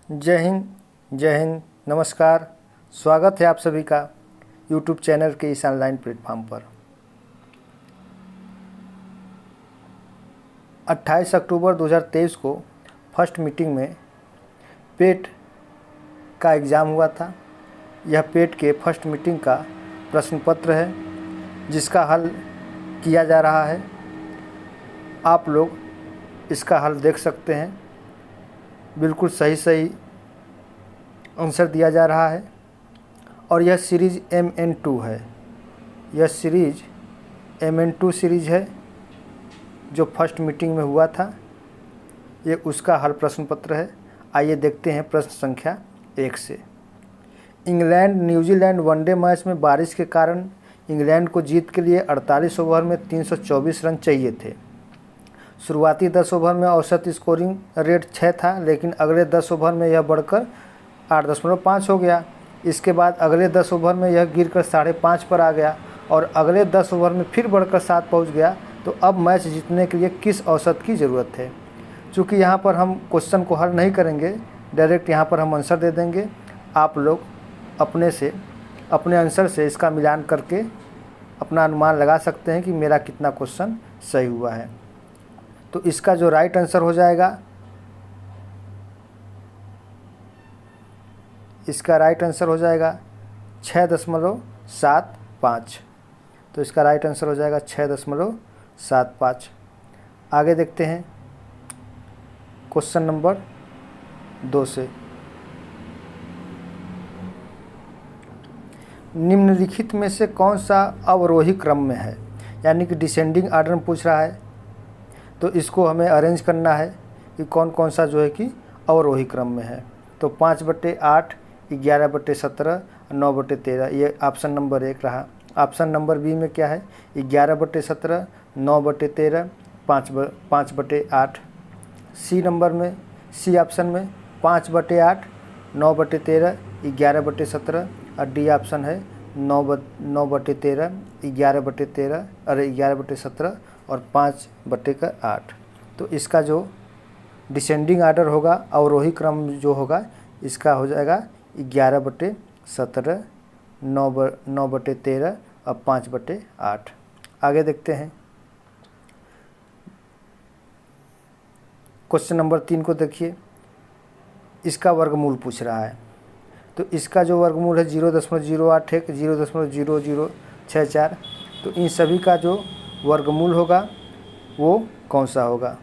जय हिंद, जय हिंद, नमस्कार। स्वागत है आप सभी का यूट्यूब चैनल के इस ऑनलाइन प्लेटफॉर्म पर। 28 अक्टूबर 2023 को फर्स्ट मीटिंग में पेट का एग्ज़ाम हुआ था। यह पेट के फर्स्ट मीटिंग का प्रश्न पत्र है जिसका हल किया जा रहा है। आप लोग इसका हल देख सकते हैं। बिल्कुल सही सही आंसर दिया जा रहा है और यह सीरीज़ MN2 है। यह सीरीज़ MN2 सीरीज़ है जो फर्स्ट मीटिंग में हुआ था। ये उसका हल प्रश्न पत्र है। आइए देखते हैं प्रश्न संख्या 1 से। इंग्लैंड न्यूजीलैंड वनडे मैच में बारिश के कारण इंग्लैंड को जीत के लिए 48 ओवर में 324 रन चाहिए थे। शुरुआती 10 ओवर में औसत स्कोरिंग रेट 6 था, लेकिन अगले 10 ओवर में यह बढ़कर 8.5 हो गया। इसके बाद अगले 10 ओवर में यह गिरकर 5.5 पर आ गया और अगले 10 ओवर में फिर बढ़कर 7 पहुंच गया। तो अब मैच जीतने के लिए किस औसत की ज़रूरत है? चूँकि यहाँ पर हम क्वेश्चन को हल नहीं करेंगे, डायरेक्ट यहाँ पर हम आंसर दे देंगे। आप लोग अपने आंसर से इसका मिलान करके अपना अनुमान लगा सकते हैं कि मेरा कितना क्वेश्चन सही हुआ है। तो इसका जो राइट आंसर हो जाएगा, इसका राइट आंसर हो जाएगा 6.75। तो इसका राइट आंसर हो जाएगा 6.75। आगे देखते हैं क्वेश्चन नंबर 2 से। निम्नलिखित में से कौन सा अवरोही क्रम में है? यानी कि डिसेंडिंग आर्डर में पूछ रहा है, तो इसको हमें अरेंज करना है कि कौन कौन सा जो है कि अवरोही क्रम में है। तो 5/8, 11/17, 9/13, ये ऑप्शन नंबर 1 रहा। ऑप्शन नंबर बी में क्या है? 11/17, 9/13, 5/8। सी ऑप्शन में 5/8, 9/13, 11/17 और डी ऑप्शन है 9/13, 11/13, अरे 11/17 और 5/8। तो इसका जो डिसेंडिंग आर्डर होगा, अवरोही क्रम जो होगा, इसका हो जाएगा 11/17, 9/13 और 5/8। आगे देखते हैं क्वेश्चन नंबर 3 को। देखिए, इसका वर्गमूल पूछ रहा है। तो इसका जो वर्गमूल है 0.081, 0.0064। तो इन सभी का जो वर्गमूल होगा वो कौन सा होगा?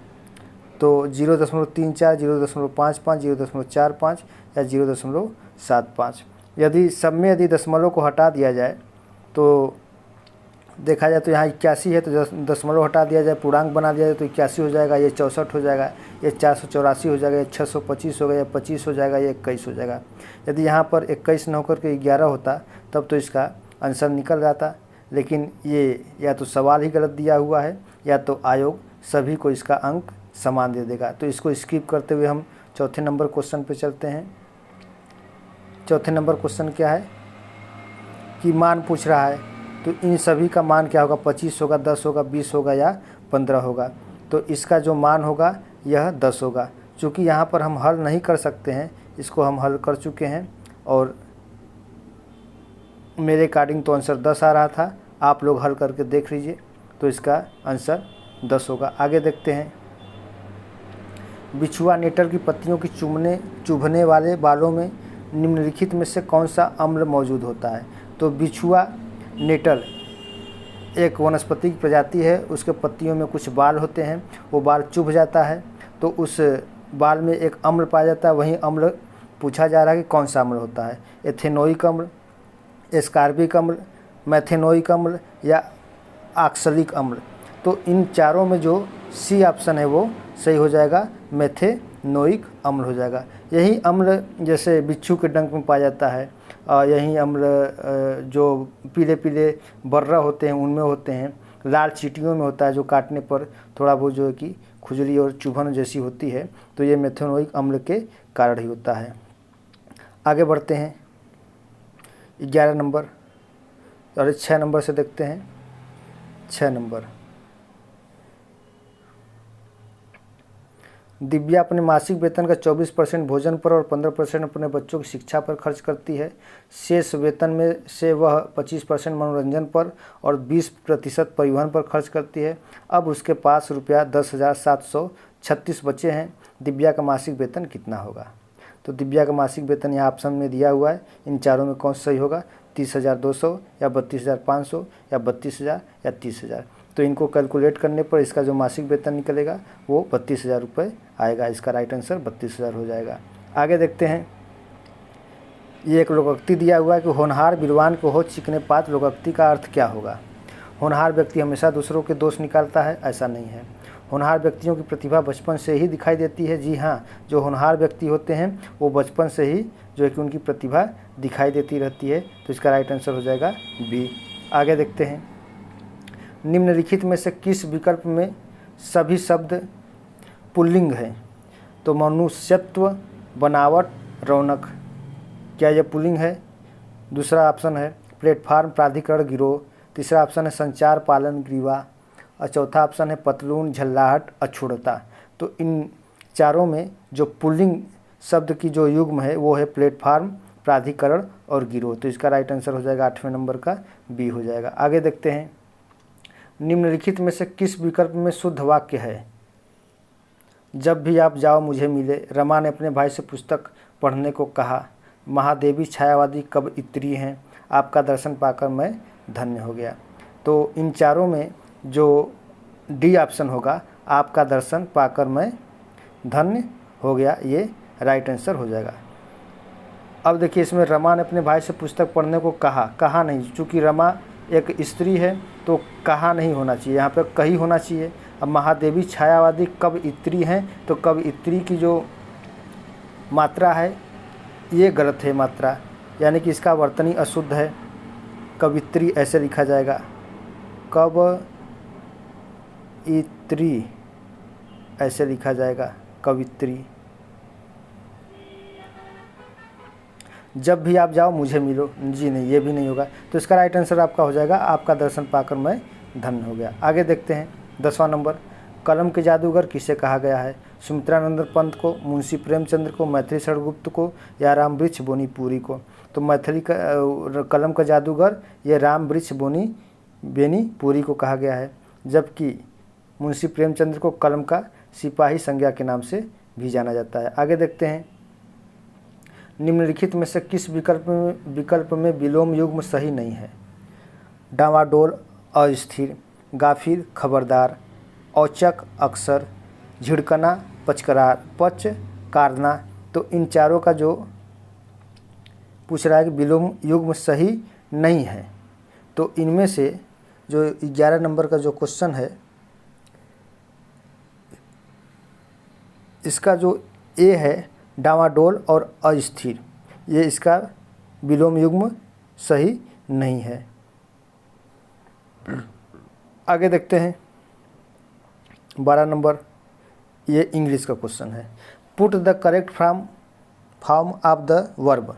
तो 0.34, 0.55, 0.45 या 0.75। यदि दशमलव को हटा दिया जाए तो देखा जाए तो यहाँ 81 है, तो दशमलव हटा दिया जाए, पूर्णांक बना दिया जाए तो 81 हो जाएगा, ये 64 हो जाएगा, ये 484 हो जाएगा, ये 625 हो गया, ये 25 हो जाएगा, ये 21 हो जाएगा। यदि यहाँ पर 21 न होकर के 11 होता तब तो इसका आंसर निकल जाता, लेकिन ये या तो सवाल ही गलत दिया हुआ है या तो आयोग सभी को इसका अंक समान दे देगा। तो इसको स्किप करते हुए हम चौथे नंबर क्वेश्चन पे चलते हैं। चौथे नंबर क्वेश्चन क्या है कि मान पूछ रहा है। तो इन सभी का मान क्या होगा? 25 होगा, 10 होगा, 20 होगा या 15 होगा। तो इसका जो मान होगा यह 10 होगा। चूँकि यहाँ पर हम हल नहीं कर सकते हैं, इसको हम हल कर चुके हैं और मेरे अकॉर्डिंग तो आंसर 10 आ रहा था। आप लोग हल करके देख लीजिए, तो इसका आंसर 10 होगा। आगे देखते हैं। बिछुआ नेटर की पत्तियों की चुभने वाले बालों में निम्नलिखित में से कौन सा अम्ल मौजूद होता है? तो बिछुआ नेटर एक वनस्पति की प्रजाति है। उसके पत्तियों में कुछ बाल होते हैं, वो बाल चुभ जाता है तो उस बाल में एक अम्ल पाया जाता है। वही अम्ल पूछा जा रहा है कि कौन सा अम्ल होता है? एथेनोइक अम्ल, एस्कार्बिक अम्ल, मैथेनोइक अम्ल या ऑक्सलिक अम्ल। तो इन चारों में जो सी ऑप्शन है वो सही हो जाएगा, मेथेनोइक अम्ल हो जाएगा। यही अम्ल जैसे बिच्छू के डंक में पाया जाता है, यही अम्ल जो पीले पीले बर्रा होते हैं उनमें होते हैं, लाल चींटियों में होता है जो काटने पर थोड़ा बहुत जो है कि खुजली और चुभन जैसी होती है। तो ये मेथेनोइक अम्ल के कारण ही होता है। आगे बढ़ते हैं 11 नंबर और 6 नंबर से देखते हैं। 6 नंबर दिव्या अपने मासिक वेतन का 24% भोजन पर और 15% अपने बच्चों की शिक्षा पर खर्च करती है। शेष वेतन में से वह 25% मनोरंजन पर और 20% परिवहन पर खर्च करती है। अब उसके पास ₹10,736 बचे हैं। दिव्या का मासिक वेतन कितना होगा? तो दिव्या का मासिक वेतन यहाँ ऑप्शन में दिया हुआ है। इन चारों में कौन सा सही होगा? 30,200 या 32,500 या 32,000 या 30,000। तो इनको कैलकुलेट करने पर इसका जो मासिक वेतन निकलेगा वो 32,000 रुपये आएगा। इसका राइट आंसर 32,000 हो जाएगा। आगे देखते हैं। ये एक लोकोक्ति दिया हुआ है कि होनहार विद्वान को हो चिकने पात। लोकोक्ति का अर्थ क्या होगा? होनहार व्यक्ति हमेशा दूसरों के दोष निकालता है, ऐसा नहीं है। होनहार व्यक्तियों की प्रतिभा बचपन से ही दिखाई देती है। जी हाँ, जो होनहार व्यक्ति होते हैं वो बचपन से ही जो है कि उनकी प्रतिभा दिखाई देती रहती है। तो इसका राइट आंसर हो जाएगा बी। आगे देखते हैं। निम्नलिखित में से किस विकल्प में सभी शब्द पुल्लिंग हैं? तो मनुष्यत्व, बनावट, रौनक, क्या यह पुल्लिंग है? दूसरा ऑप्शन है प्लेटफार्म, प्राधिकरण, गिरोह। तीसरा ऑप्शन है संचार, पालन, ग्रीवा। और चौथा ऑप्शन है पतलून, झल्लाहट, अछूड़ता। तो इन चारों में जो पुल्लिंग शब्द की जो युग्म है वो है प्लेटफार्म, प्राधिकरण और गिरोह। तो इसका राइट आंसर हो जाएगा 8वें नंबर का बी हो जाएगा। आगे देखते हैं। निम्नलिखित में से किस विकल्प में शुद्ध वाक्य है? जब भी आप जाओ मुझे मिले। रमा ने अपने भाई से पुस्तक पढ़ने को कहा। महादेवी छायावादी कब इतरी हैं। आपका दर्शन पाकर मैं धन्य हो गया। तो इन चारों में जो डी ऑप्शन होगा, आपका दर्शन पाकर मैं धन्य हो गया, ये राइट आंसर हो जाएगा। अब देखिए, इसमें रमा ने अपने भाई से पुस्तक पढ़ने को कहा नहीं, चूँकि रमा एक स्त्री है तो कहा नहीं होना चाहिए, यहाँ पे कही होना चाहिए। अब महादेवी छायावादी कब इतरी हैं, तो कब इतरी की जो मात्रा है ये गलत है मात्रा, यानी कि इसका वर्तनी अशुद्ध है। कवित्री ऐसे लिखा जाएगा, कब इत्री ऐसे लिखा जाएगा, कवित्री। जब भी आप जाओ मुझे मिलो, जी नहीं, ये भी नहीं होगा। तो इसका राइट आंसर आपका हो जाएगा, आपका दर्शन पाकर मैं धन्य हो गया। आगे देखते हैं 10वां नंबर। कलम के जादूगर किसे कहा गया है? सुमित्रानंद पंत को, मुंशी प्रेमचंद्र को, मैथिली शरण गुप्त को या राम वृक्ष बोनी पुरी को? तो मैथिली का कलम का जादूगर ये राम वृक्ष बोनी बेनी पुरी को कहा गया है, जबकि मुंशी प्रेमचंद्र को कलम का सिपाही संज्ञा के नाम से भी जाना जाता है। आगे देखते हैं। निम्नलिखित में से किस विकल्प में विलोम युग्म सही नहीं है? डावाडोल, अस्थिर, गाफिर, खबरदार, औचक, अक्सर, झिड़कना, पचकारना। तो इन चारों का जो पूछ रहा है कि विलोम युग्म सही नहीं है, तो इनमें से जो 11 नंबर का जो क्वेश्चन है, इसका जो ए है डावाडोल और अस्थिर, ये इसका विलोम युग्म सही नहीं है। आगे देखते हैं 12 नंबर, ये इंग्लिश का क्वेश्चन है। Put the correct form of the verb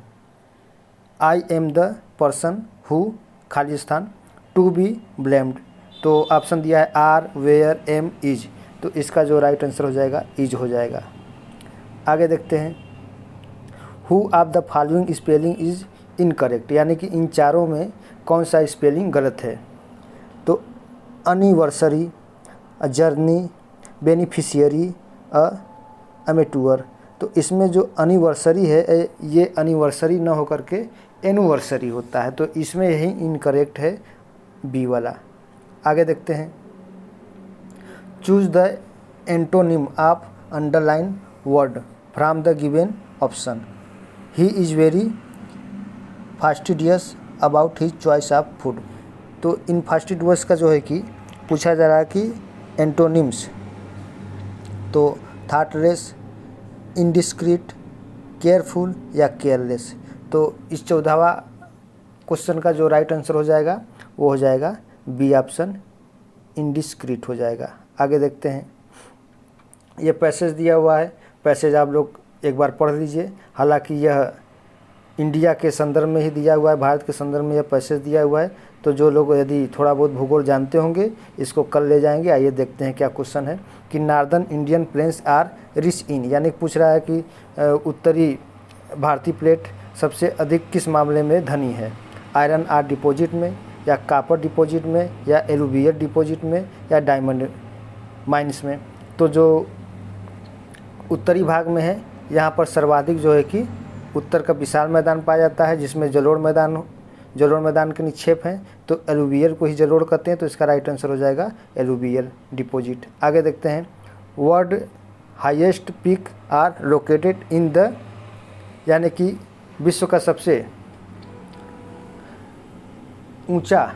I am the person who, खाली स्थान, टू बी ब्लेम्ड। तो ऑप्शन दिया है आर, वेयर, एम, इज। तो इसका जो राइट आंसर हो जाएगा इज हो जाएगा। आगे देखते हैं। Who of the following spelling is incorrect, यानी कि इन चारों में कौन सा स्पेलिंग गलत है? तो एनिवर्सरी, जर्नी, बेनिफिशियरी, अमेटूअर। तो इसमें जो एनिवर्सरी है ये एनिवर्सरी न होकर के एनिवर्सरी होता है, तो इसमें यही इनकरेक्ट है बी वाला। आगे देखते हैं। Choose the antonym of underline word from the given option. He is very fastidious about his choice of food. तो इन फास्टिडियस का जो है कि पूछा जा रहा है कि एंटोनिम्स, तो थॉटलेस, इंडिस्क्रीट, केयरफुल या केयरलेस। तो इस 14वां क्वेश्चन का जो राइट आंसर हो जाएगा वो हो जाएगा बी ऑप्शन, इंडिस्क्रीट हो जाएगा। आगे देखते हैं। ये पैसेज दिया हुआ है, पैसेज आप लोग एक बार पढ़ लीजिए। हालांकि यह इंडिया के संदर्भ में ही दिया हुआ है, भारत के संदर्भ में यह पैसेज दिया हुआ है। तो जो लोग यदि थोड़ा बहुत भूगोल जानते होंगे इसको कल ले जाएंगे। आइए देखते हैं क्या क्वेश्चन है कि northern Indian plains are rich in, यानी पूछ रहा है कि उत्तरी भारतीय प्लेट सबसे अधिक किस मामले में धनी है, आयरन आर डिपॉजिट में, या कापर डिपॉजिट में, या एलुवियल डिपॉजिट में, या डायमंड माइंस में। तो जो उत्तरी भाग में है यहाँ पर सर्वाधिक जो है कि उत्तर का विशाल मैदान पाया जाता है जिसमें जलोढ़ मैदान के निक्षेप हैं। तो एलुवियल को ही जलोढ़ कहते हैं, तो इसका राइट आंसर हो जाएगा एलुवियल डिपॉजिट। आगे देखते हैं world highest peak are located in the, यानी कि विश्व का सबसे ऊंचा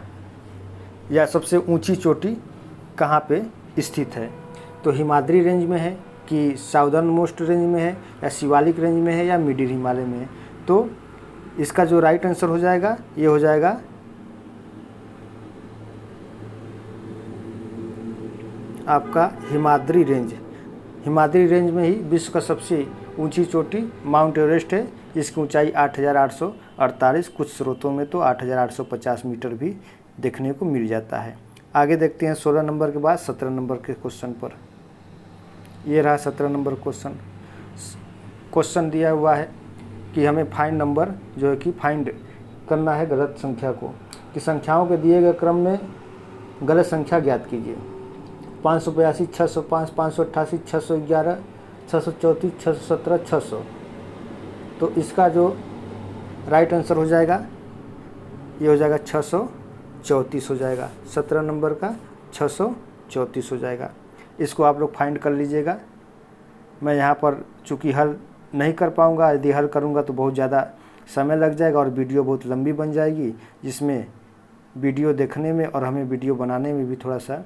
या सबसे ऊंची चोटी कहाँ पे स्थित है। तो हिमाद्री रेंज में है कि साउदर्न मोस्ट रेंज में है, या शिवालिक रेंज में है, या मिडिल हिमालय में है। तो इसका जो राइट आंसर हो जाएगा ये हो जाएगा आपका हिमाद्री रेंज। हिमाद्री रेंज में ही विश्व का सबसे ऊंची चोटी माउंट एवरेस्ट है, जिसकी ऊंचाई 8,848, कुछ स्रोतों में तो 8,850 मीटर भी देखने को मिल जाता है। आगे देखते हैं 16 नंबर के बाद 17 नंबर के क्वेश्चन पर। ये रहा 17 नंबर क्वेश्चन दिया हुआ है कि हमें फाइंड नंबर जो है कि फाइंड करना है गलत संख्या को, कि संख्याओं के दिए गए क्रम में गलत संख्या ज्ञात कीजिए। 582, 605, 588, 611, 634, 617, 600। तो इसका जो राइट आंसर हो जाएगा ये हो जाएगा 634 हो जाएगा। 17 नंबर का 634 हो जाएगा। इसको आप लोग फाइंड कर लीजिएगा। मैं यहाँ पर चूँकि हल नहीं कर पाऊँगा, यदि हल करूँगा तो बहुत ज़्यादा समय लग जाएगा और वीडियो बहुत लंबी बन जाएगी, जिसमें वीडियो देखने में और हमें वीडियो बनाने में भी थोड़ा सा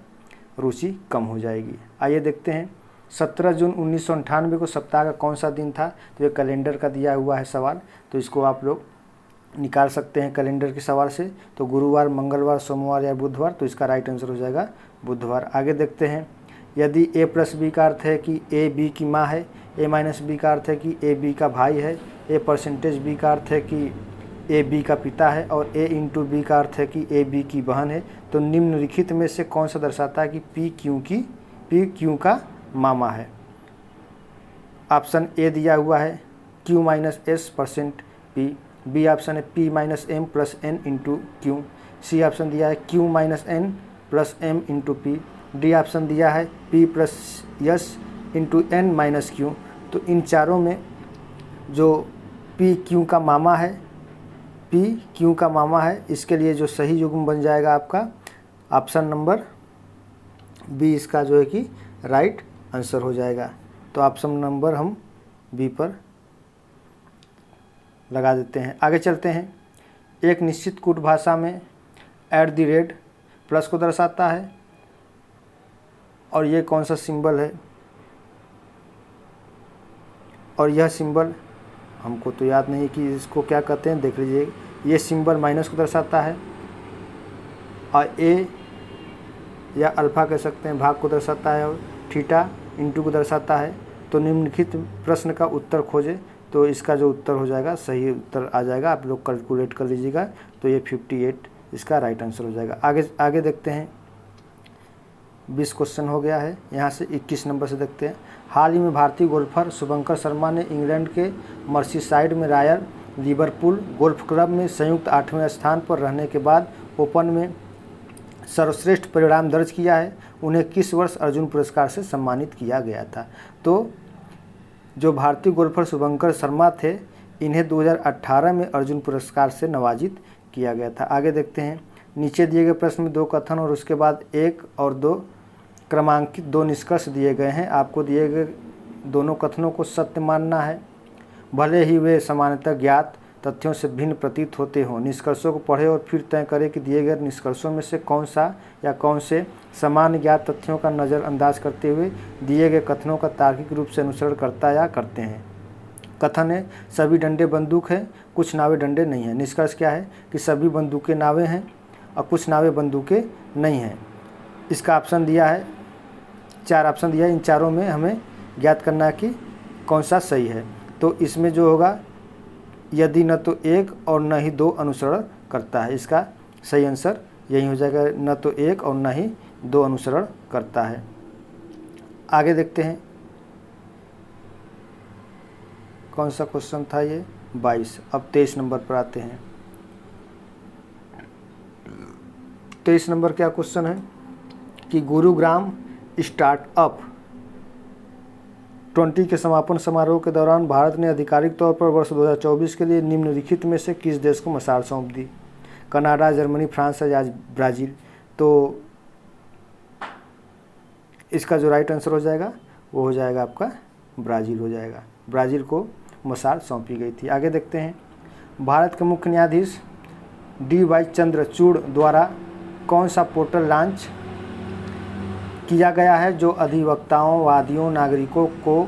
रुचि कम हो जाएगी। आइए देखते हैं 17 जून 1998 को सप्ताह का कौन सा दिन था। तो ये कैलेंडर का दिया हुआ है सवाल, तो इसको आप लोग निकाल सकते हैं कैलेंडर के सवाल से। तो गुरुवार, मंगलवार, सोमवार या बुधवार, तो इसका राइट आंसर हो जाएगा बुधवार। आगे देखते हैं यदि a प्लस बी का अर्थ है कि a b की माँ है, a माइनस बी का अर्थ है कि a b का भाई है, a परसेंटेज b का अर्थ है कि a b का पिता है, और a इंटू बी का अर्थ है कि a b की बहन है, तो निम्नलिखित में से कौन सा दर्शाता है कि p क्यू का मामा है। ऑप्शन ए दिया हुआ है q minus S percent p, B option है p minus M plus N into Q, C option दिया है q minus N plus M into P, D option दिया है p plus S into N minus Q. तो इन चारों में जो p क्यू का मामा है, इसके लिए जो सही युग्म बन जाएगा आपका ऑप्शन नंबर बी, इसका जो है कि राइट आंसर हो जाएगा। तो ऑप्शन नंबर हम बी पर लगा देते हैं। आगे चलते हैं। एक निश्चित कूट भाषा में @ प्लस को दर्शाता है, और ये कौन सा सिंबल है, और यह सिंबल हमको तो याद नहीं कि इसको क्या कहते हैं, देख लीजिए। ये सिंबल माइनस को दर्शाता है, और ए या अल्फ़ा कह सकते हैं भाग को दर्शाता है, और थीटा इंटू को दर्शाता है। तो निम्नलिखित प्रश्न का उत्तर खोजें। तो इसका जो उत्तर हो जाएगा सही उत्तर आ जाएगा, आप लोग कैलकुलेट कर लीजिएगा। तो ये 58 इसका राइट आंसर हो जाएगा। आगे देखते हैं। 20 क्वेश्चन हो गया है, यहाँ से 21 नंबर से देखते हैं। हाल ही में भारतीय गोल्फर शुभंकर शर्मा ने इंग्लैंड के मर्सीसाइड में रॉयल लिवरपूल गोल्फ क्लब में संयुक्त 8वें स्थान पर रहने के बाद ओपन में सर्वश्रेष्ठ परिणाम दर्ज किया है। उन्हें किस वर्ष अर्जुन पुरस्कार से सम्मानित किया गया था। तो जो भारतीय गोल्फर शुभंकर शर्मा थे, इन्हें 2018 में अर्जुन पुरस्कार से नवाजित किया गया था। आगे देखते हैं। नीचे दिए गए प्रश्न में 2 कथन और उसके बाद 1 और 2 क्रमांकित 2 निष्कर्ष दिए गए हैं। आपको दिए गए दोनों कथनों को सत्य मानना है, भले ही वे सामान्यतः ज्ञात तथ्यों से भिन्न प्रतीत होते हों। निष्कर्षों को पढ़ें और फिर तय करें कि दिए गए निष्कर्षों में से कौन सा या कौन से सामान्य ज्ञात तथ्यों का नज़रअंदाज करते हुए दिए गए कथनों का तार्किक रूप से अनुसरण करता या करते हैं। कथन है सभी डंडे बंदूक हैं, कुछ नावें डंडे नहीं हैं। निष्कर्ष क्या है कि सभी बंदूकें नावें हैं और कुछ नावें बंदूकें नहीं हैं। इसका ऑप्शन दिया है, 4 ऑप्शन दिया है, इन चारों में हमें ज्ञात करना है कि कौन सा सही है। तो इसमें जो होगा यदि न तो एक और न ही दो अनुसरण करता है। इसका सही आंसर यही हो जाएगा, न तो एक और न ही दो अनुसरण करता है। आगे देखते हैं कौन सा क्वेश्चन था ये, 22। अब 23 नंबर पर आते हैं। 23 नंबर क्या क्वेश्चन है कि गुरुग्राम स्टार्टअप 20 के समापन समारोह के दौरान भारत ने आधिकारिक तौर पर वर्ष 2024 के लिए निम्नलिखित में से किस देश को मशाल सौंप दी? कनाडा, जर्मनी, फ्रांस या ब्राज़ील? तो इसका जो राइट आंसर हो जाएगा वो हो जाएगा आपका ब्राज़ील हो जाएगा। ब्राज़ील को मशाल सौंपी गई थी। आगे देखते हैं, भारत के मुख्य न्यायाधीश DY चंद्रचूड़ द्वारा कौन सा पोर्टल लॉन्च किया गया है जो अधिवक्ताओं, वादियों, नागरिकों को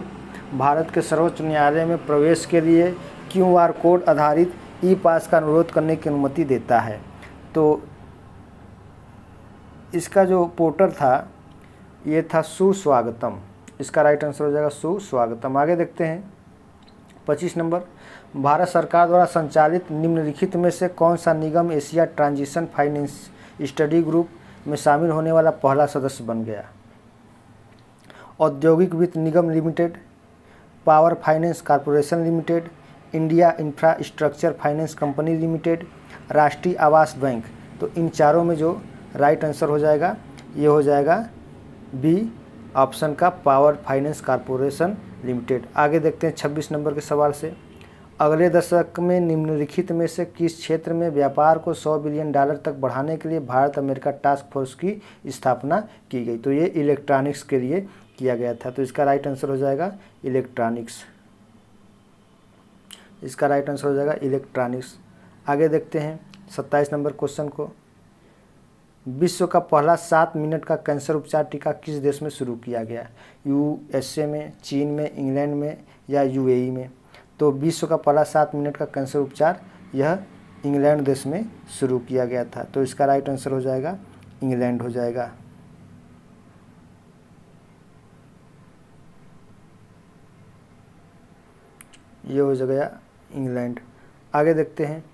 भारत के सर्वोच्च न्यायालय में प्रवेश के लिए QR कोड आधारित ई-पास का अनुरोध करने की अनुमति देता है? तो इसका जो पोर्टल था ये था सुस्वागतम। इसका राइट आंसर हो जाएगा सुस्वागतम। आगे देखते हैं 25 नंबर, भारत सरकार द्वारा संचालित निम्नलिखित में से कौन सा निगम Asia transition finance study group में शामिल होने वाला पहला सदस्य बन गया? औद्योगिक वित्त निगम limited, power finance corporation limited, India infrastructure finance company limited, राष्ट्रीय आवास बैंक? तो इन चारों में जो राइट आंसर हो जाएगा ये हो जाएगा बी ऑप्शन का, पावर फाइनेंस कॉर्पोरेशन लिमिटेड। आगे देखते हैं 26 नंबर के सवाल से, अगले दशक में निम्नलिखित में से किस क्षेत्र में व्यापार को $100 बिलियन तक बढ़ाने के लिए भारत अमेरिका टास्क फोर्स की स्थापना की गई? तो ये इलेक्ट्रॉनिक्स के लिए किया गया था। तो इसका राइट आंसर हो जाएगा इलेक्ट्रॉनिक्स। इसका राइट आंसर हो जाएगा इलेक्ट्रॉनिक्स। आगे देखते हैं 27 नंबर क्वेश्चन को, विश्व का पहला 7 मिनट का कैंसर उपचार टीका किस देश में शुरू किया गया? USA में, चीन में, इंग्लैंड में या UAE में? तो विश्व का पहला 7 मिनट का कैंसर उपचार यह इंग्लैंड देश में शुरू किया गया था। तो इसका राइट आंसर हो जाएगा इंग्लैंड हो जाएगा। ये हो जाएगा इंग्लैंड। आगे देखते हैं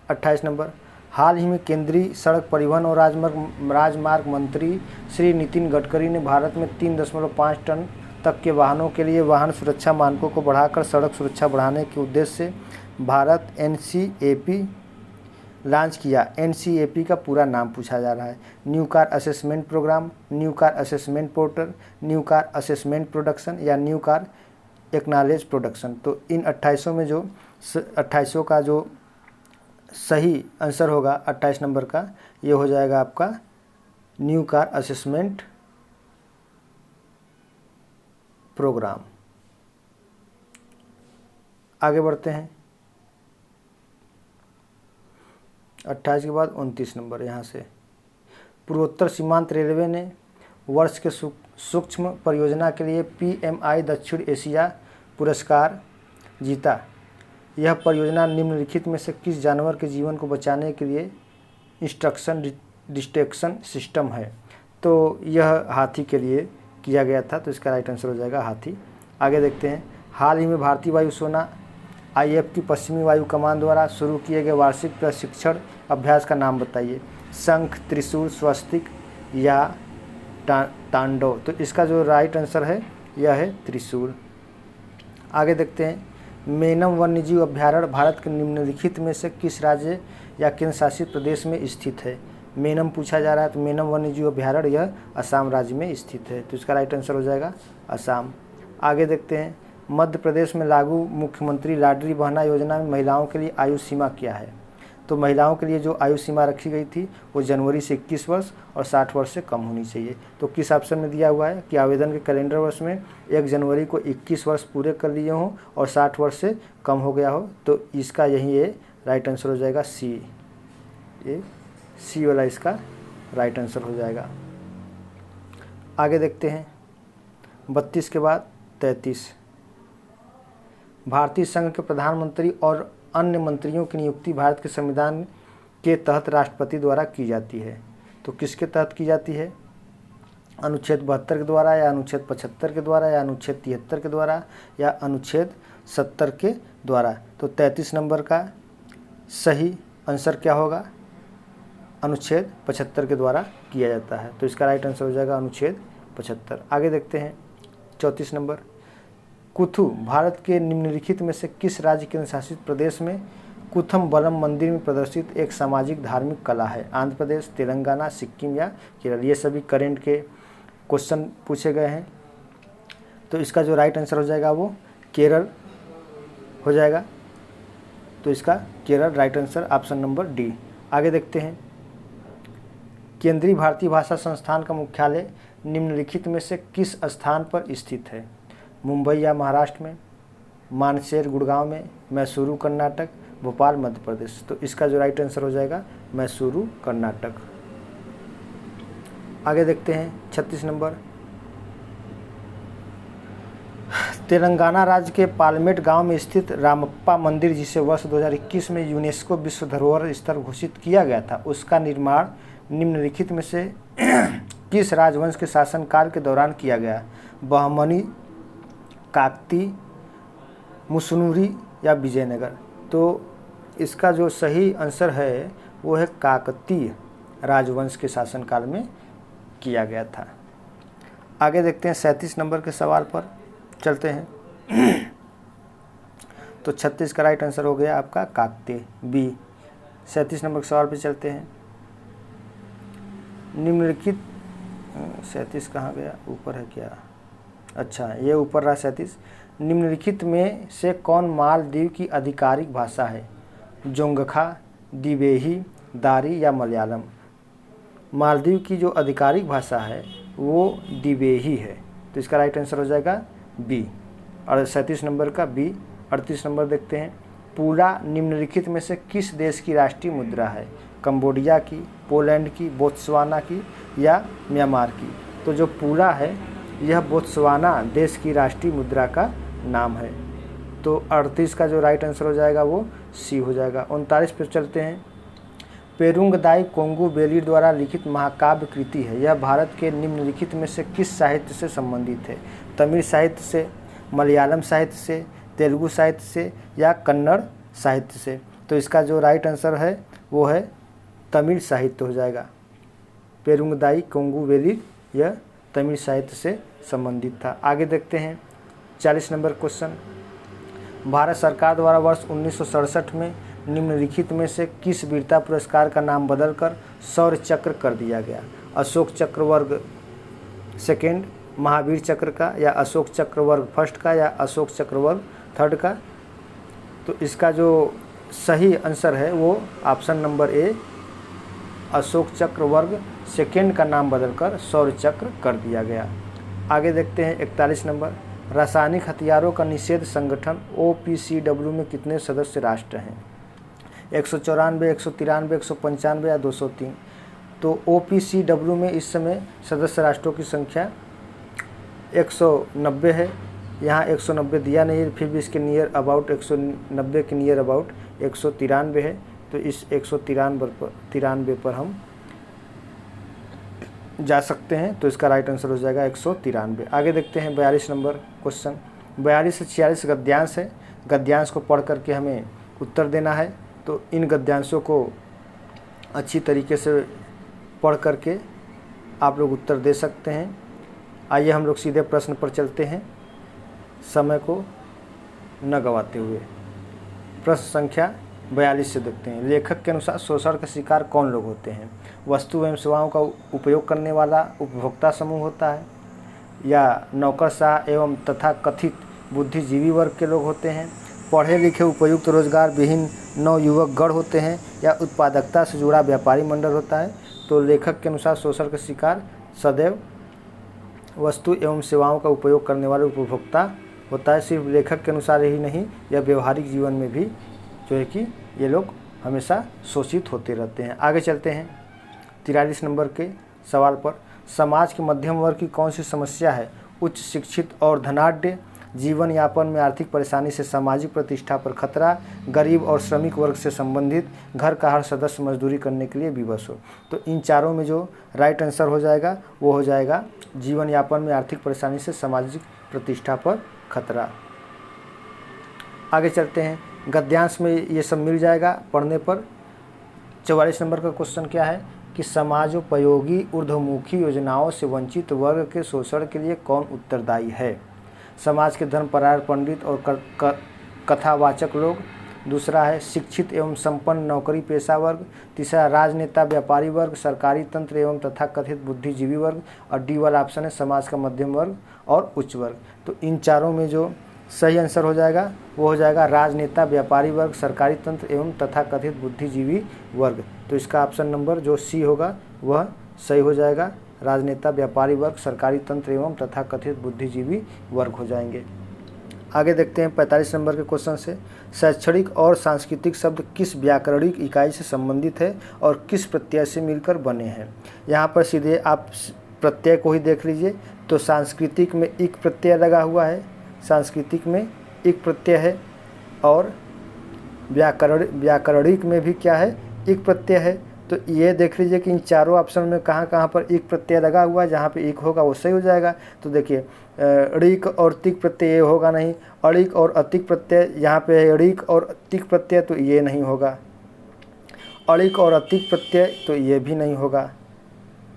28 नंबर, हाल ही में केंद्रीय सड़क परिवहन और राजमार्ग मंत्री श्री नितिन गडकरी ने भारत में 3.5 टन तक के वाहनों के लिए वाहन सुरक्षा मानकों को बढ़ाकर सड़क सुरक्षा बढ़ाने के उद्देश्य से भारत NCAP लॉन्च किया। NCAP का पूरा नाम पूछा जा रहा है, new car assessment programme, new car assessment portal, new car assessment production या न्यू कार एक्नॉलेज प्रोडक्शन? तो इन 28 में जो 28 का जो सही आंसर होगा 28 नंबर का ये हो जाएगा आपका न्यू कार असेसमेंट प्रोग्राम। आगे बढ़ते हैं 28 के बाद 29 नंबर, यहाँ से पूर्वोत्तर सीमांत रेलवे ने वर्ष के सूक्ष्म परियोजना के लिए PMI दक्षिण एशिया पुरस्कार जीता। यह परियोजना निम्नलिखित में से किस जानवर के जीवन को बचाने के लिए इंस्ट्रक्शन डिटेक्शन सिस्टम है? तो यह हाथी के लिए किया गया था। तो इसका राइट आंसर हो जाएगा हाथी। आगे देखते हैं, हाल ही में भारतीय वायुसेना IF की पश्चिमी वायु कमान द्वारा शुरू किए गए वार्षिक प्रशिक्षण अभ्यास का नाम बताइए। शंख, त्रिशूल, स्वस्तिक या तांडव? तो इसका जो राइट आंसर है यह है त्रिशूल। आगे देखते हैं, मेनम वन्यजीव अभ्यारण्य भारत के निम्नलिखित में से किस राज्य या केंद्र शासित प्रदेश में स्थित है? मेनम पूछा जा रहा है, तो मेनम वन्यजीव अभ्यारण्य यह असम राज्य में स्थित है। तो इसका राइट आंसर हो जाएगा असम। आगे देखते हैं, मध्य प्रदेश में लागू मुख्यमंत्री लाडली बहना योजना में महिलाओं के लिए आयु सीमा क्या है? तो महिलाओं के लिए जो आयु सीमा रखी गई थी वो जनवरी से 21 वर्ष और 60 वर्ष से कम होनी चाहिए। तो किस ऑप्शन में दिया हुआ है कि आवेदन के कैलेंडर वर्ष में 1 जनवरी को 21 वर्ष पूरे कर लिए हों और 60 वर्ष से कम हो गया हो? तो इसका यही ये राइट आंसर हो जाएगा सी। ये सी वाला इसका राइट आंसर हो जाएगा। आगे देखते हैं 32 के बाद 33, भारतीय संघ के प्रधानमंत्री और अन्य मंत्रियों की नियुक्ति भारत के संविधान के तहत राष्ट्रपति द्वारा की जाती है। तो किसके तहत की जाती है? अनुच्छेद 72 के द्वारा या अनुच्छेद 75 के द्वारा या अनुच्छेद 73 के द्वारा या अनुच्छेद 70 के द्वारा? तो 33 नंबर का सही आंसर क्या होगा? अनुच्छेद 75 के द्वारा किया जाता है। तो इसका राइट आंसर हो जाएगा अनुच्छेद 75। आगे देखते हैं 34 नंबर। कुथु भारत के निम्नलिखित में से किस राज्य केंद्र शासित प्रदेश में कुथम बलम मंदिर में प्रदर्शित एक सामाजिक धार्मिक कला है? आंध्र प्रदेश, तेलंगाना, सिक्किम या केरल? ये सभी करंट के क्वेश्चन पूछे गए हैं। तो इसका जो राइट आंसर हो जाएगा वो केरल हो जाएगा। तो इसका Kerala right answer option number D. आगे देखते हैं केंद्रीय भारतीय भाषा संस्थान का मुख्यालय निम्नलिखित में से किस स्थान पर स्थित है? मुंबई या महाराष्ट्र में, मानसेर गुड़गांव में, मैसूरू कर्नाटक, भोपाल मध्य प्रदेश? तो इसका जो राइट आंसर हो जाएगा मैसूरू कर्नाटक। आगे देखते हैं 36 नंबर। तेलंगाना राज्य के पालमेट गांव में स्थित रामप्पा मंदिर, जिसे वर्ष 2021 में यूनेस्को विश्व धरोहर स्थल घोषित किया गया था, उसका निर्माण निम्नलिखित में से किस राजवंश के शासनकाल के दौरान किया गया? बहमनी, काकती, मुसनूरी या विजयनगर? तो इसका जो सही आंसर है वो है काकतीय राजवंश के शासनकाल में किया गया था। आगे देखते हैं 37 नंबर के सवाल पर चलते हैं। तो 36 का राइट आंसर हो गया आपका काकतीय, बी। 37 नंबर के सवाल पे चलते हैं। निम्नलिखित 37 कहाँ गया? ऊपर है क्या? अच्छा, ये ऊपर रहा 37। निम्नलिखित में से कौन मालदीव की आधिकारिक भाषा है? जोंगखा, दिवेही, दारी या मलयालम? मालदीव की जो आधिकारिक भाषा है वो दिवेही है। तो इसका राइट आंसर हो जाएगा बी, और 37 नंबर का बी। 38 नंबर देखते हैं। पूरा निम्नलिखित में से किस देश की राष्ट्रीय मुद्रा है? कंबोडिया की, पोलैंड की, बोत्सवाना की या म्यांमार की? तो जो पूरा है यह बोत्सवाना देश की राष्ट्रीय मुद्रा का नाम है। तो 38 का जो राइट आंसर हो जाएगा वो सी हो जाएगा। 39 पर चलते हैं। पेरुंगदाई कोंगू बेली द्वारा लिखित महाकाव्य कृति है, यह भारत के निम्नलिखित में से किस साहित्य से संबंधित है? तमिल साहित्य से, मलयालम साहित्य से, तेलुगु साहित्य से या कन्नड़ साहित्य से? तो इसका जो राइट आंसर है वो है तमिल साहित्य हो जाएगा। पेरुंगदाई कोंगू बेली यह तमिल साहित्य से संबंधित था। आगे देखते हैं 40 नंबर क्वेश्चन। भारत सरकार द्वारा वर्ष 1967 में निम्नलिखित में से किस वीरता पुरस्कार का नाम बदलकर शौर्य चक्र कर दिया गया? अशोक चक्र वर्ग सेकेंड, महावीर चक्र का, या अशोक चक्र वर्ग फर्स्ट का, या अशोक चक्र वर्ग थर्ड का? तो इसका जो सही आंसर है वो ऑप्शन नंबर ए, अशोक चक्र वर्ग सेकेंड का नाम बदलकर शौर्य चक्र कर दिया गया। आगे देखते हैं 41 नंबर। रासायनिक हथियारों का निषेध संगठन OPCW में कितने सदस्य राष्ट्र हैं? 194, 193, 195 या 203? तो OPCW में इस समय सदस्य राष्ट्रों की संख्या 190 है। यहाँ 190 दिया नहीं है, फिर भी इसके नियर अबाउट 190 के नियर अबाउट 193 है। तो इस 193 पर हम जा सकते हैं। तो इसका राइट आंसर हो जाएगा 193। आगे देखते हैं 42 नंबर क्वेश्चन। 42 से 46 गद्यांश है। गद्यांश को पढ़ करके हमें उत्तर देना है। तो इन गद्यांशों को अच्छी तरीके से पढ़ करके आप लोग उत्तर दे सकते हैं। आइए हम लोग सीधे प्रश्न पर चलते हैं, समय को न गवाते हुए। प्रश्न संख्या 42 से देखते हैं। लेखक के अनुसार शोषण का शिकार कौन लोग होते हैं? वस्तु एवं सेवाओं का उपयोग करने वाला उपभोक्ता समूह होता है, या नौकरशाह एवं तथा कथित बुद्धिजीवी वर्ग के लोग होते हैं, पढ़े लिखे उपयुक्त रोजगार विहीन नवयुवक गण होते हैं, या उत्पादकता से जुड़ा व्यापारी मंडल होता है? तो लेखक के अनुसार शोषण का शिकार सदैव वस्तु एवं सेवाओं का उपयोग करने वाले उपभोक्ता होता है। सिर्फ लेखक के अनुसार ही नहीं, यह व्यवहारिक जीवन में भी जो है कि ये लोग हमेशा शोषित होते रहते हैं। आगे चलते हैं 43 नंबर के सवाल पर। समाज के मध्यम वर्ग की कौन सी समस्या है? उच्च शिक्षित और धनाढ्य, जीवन यापन में आर्थिक परेशानी से सामाजिक प्रतिष्ठा पर खतरा, गरीब और श्रमिक वर्ग से संबंधित, घर का हर सदस्य मजदूरी करने के लिए विवश हो। तो इन चारों में जो राइट आंसर हो जाएगा वो हो जाएगा जीवन यापन में आर्थिक परेशानी से सामाजिक प्रतिष्ठा पर खतरा। आगे चलते हैं गद्यांश में ये सब मिल जाएगा पढ़ने पर। 44 नंबर का क्वेश्चन क्या है कि समाजोपयोगी ऊर्ध्वमुखी योजनाओं से वंचित वर्ग के शोषण के लिए कौन उत्तरदायी है? समाज के धर्मपरायण पंडित और कथावाचक लोग। दूसरा है शिक्षित एवं संपन्न नौकरी पेशा वर्ग। तीसरा राजनेता व्यापारी वर्ग, सरकारी तंत्र एवं तथा कथित बुद्धिजीवी वर्ग। और डी वाला ऑप्शन है समाज का मध्यम वर्ग और उच्च वर्ग। तो इन चारों में जो सही आंसर हो जाएगा वो हो जाएगा राजनेता व्यापारी वर्ग, सरकारी तंत्र एवं तथा कथित बुद्धिजीवी वर्ग। तो इसका ऑप्शन नंबर जो सी होगा वह सही हो जाएगा। राजनेता व्यापारी वर्ग, सरकारी तंत्र एवं तथा कथित बुद्धिजीवी वर्ग हो जाएंगे। आगे देखते हैं 45 नंबर के क्वेश्चन से। शैक्षणिक और सांस्कृतिक शब्द किस व्याकरणिक इकाई से संबंधित है और किस प्रत्यय से मिलकर बने हैं? यहाँ पर सीधे आप प्रत्यय को ही देख लीजिए। तो सांस्कृतिक में इक प्रत्यय लगा हुआ है, सांस्कृतिक में इक प्रत्यय है, और व्याकरणिक में भी क्या है, इक प्रत्यय है। तो ये देख लीजिए कि इन चारों ऑप्शन में कहाँ कहाँ पर इक प्रत्यय लगा हुआ है, जहाँ पे इक होगा वो सही हो जाएगा। तो देखिए ऋक और तिक प्रत्यय ये होगा नहीं, अड़िक और अतिक प्रत्यय यहाँ पे है ऋक और तिक प्रत्यय तो ये नहीं होगा, अड़िक और अतिक प्रत्यय तो ये भी नहीं होगा,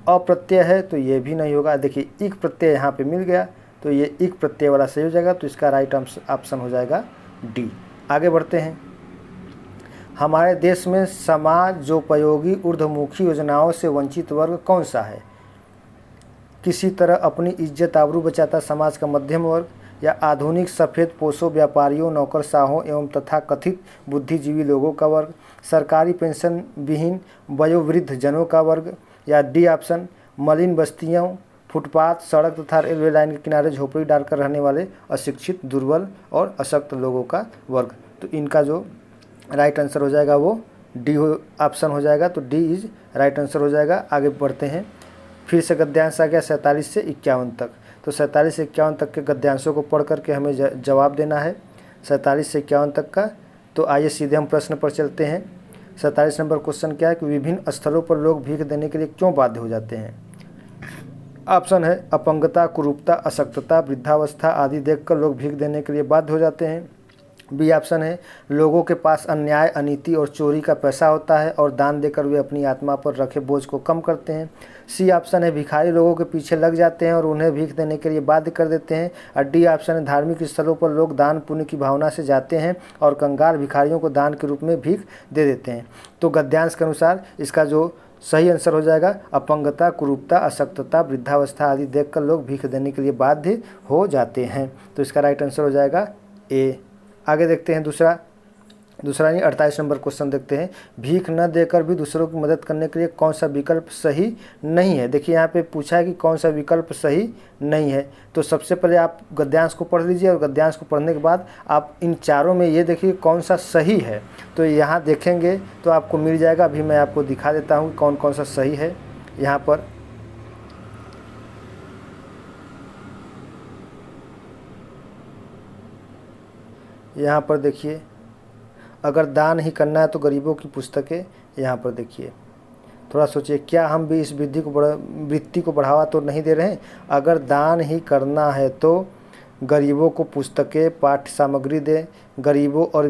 अप्रत्यय है तो ये भी नहीं होगा। देखिए इक प्रत्यय यहाँ पे मिल गया तो ये इक प्रत्यय वाला सही हो जाएगा। तो इसका राइट ऑप्शन हो जाएगा डी। आगे बढ़ते हैं। हमारे देश में समाजोपयोगी ऊर्ध्वमुखी योजनाओं से वंचित वर्ग कौन सा है? किसी तरह अपनी इज्जत आबरू बचाता समाज का मध्यम वर्ग, या आधुनिक सफ़ेद पोशों व्यापारियों, नौकरशाहों एवं तथा कथित बुद्धिजीवी लोगों का वर्ग, सरकारी पेंशन विहीन वयोवृद्ध जनों का वर्ग, या डी ऑप्शन मलिन बस्तियों, फुटपाथ, सड़क तथा रेलवे लाइन के किनारे झोपड़ी डालकर रहने वाले अशिक्षित, दुर्बल और अशक्त लोगों का वर्ग। तो इनका जो राइट आंसर हो जाएगा वो डी ऑप्शन हो जाएगा। तो डी इज राइट आंसर हो जाएगा। आगे बढ़ते हैं। फिर से गद्यांश आ गया 47 से 51 तक। तो 47 से 51 तक के गद्यांशों को पढ़ करके हमें जवाब देना है 47 से 51 तक का। तो आइए सीधे हम प्रश्न पर चलते हैं। 47 नंबर क्वेश्चन क्या है कि विभिन्न स्थलों पर लोग भीख देने के लिए क्यों बाध्य हो जाते हैं? ऑप्शन है अपंगता, कुरूपता, अशक्तता, वृद्धावस्था आदि देखकर लोग भीख देने के लिए बाध्य हो जाते हैं। बी ऑप्शन है लोगों के पास अन्याय, अनीति और चोरी का पैसा होता है और दान देकर वे अपनी आत्मा पर रखे बोझ को कम करते हैं। सी ऑप्शन है भिखारी लोगों के पीछे लग जाते हैं और उन्हें भीख देने के लिए बाध्य कर देते हैं। और डी ऑप्शन है धार्मिक स्थलों पर लोग दान पुण्य की भावना से जाते हैं और कंगाल भिखारियों को दान के रूप में भीख दे देते हैं। तो गद्यांश के अनुसार इसका जो सही आंसर हो जाएगा अपंगता, कुरूपता, अशक्तता, वृद्धावस्था आदि देखकर लोग भीख देने के लिए बाध्य हो जाते हैं। तो इसका राइट आंसर हो जाएगा ए। आगे देखते हैं दूसरा नहीं 48 नंबर क्वेश्चन देखते हैं। भीख न देकर भी दूसरों की मदद करने के लिए कौन सा विकल्प सही नहीं है? देखिए यहाँ पे पूछा है कि कौन सा विकल्प सही नहीं है। तो सबसे पहले आप गद्यांश को पढ़ लीजिए और गद्यांश को पढ़ने के बाद आप इन चारों में ये देखिए कौन सा सही है। तो यहाँ देखेंगे तो आपको मिल जाएगा। अभी मैं आपको दिखा देता हूँ कौन कौन सा सही है। यहाँ पर देखिए अगर दान ही करना है तो गरीबों की पुस्तकें, यहाँ पर देखिए थोड़ा सोचिए क्या हम भी इस वृत्ति को बढ़ावा तो नहीं दे रहे हैं? अगर दान ही करना है तो गरीबों को पुस्तकें, पाठ्य सामग्री दें, गरीबों और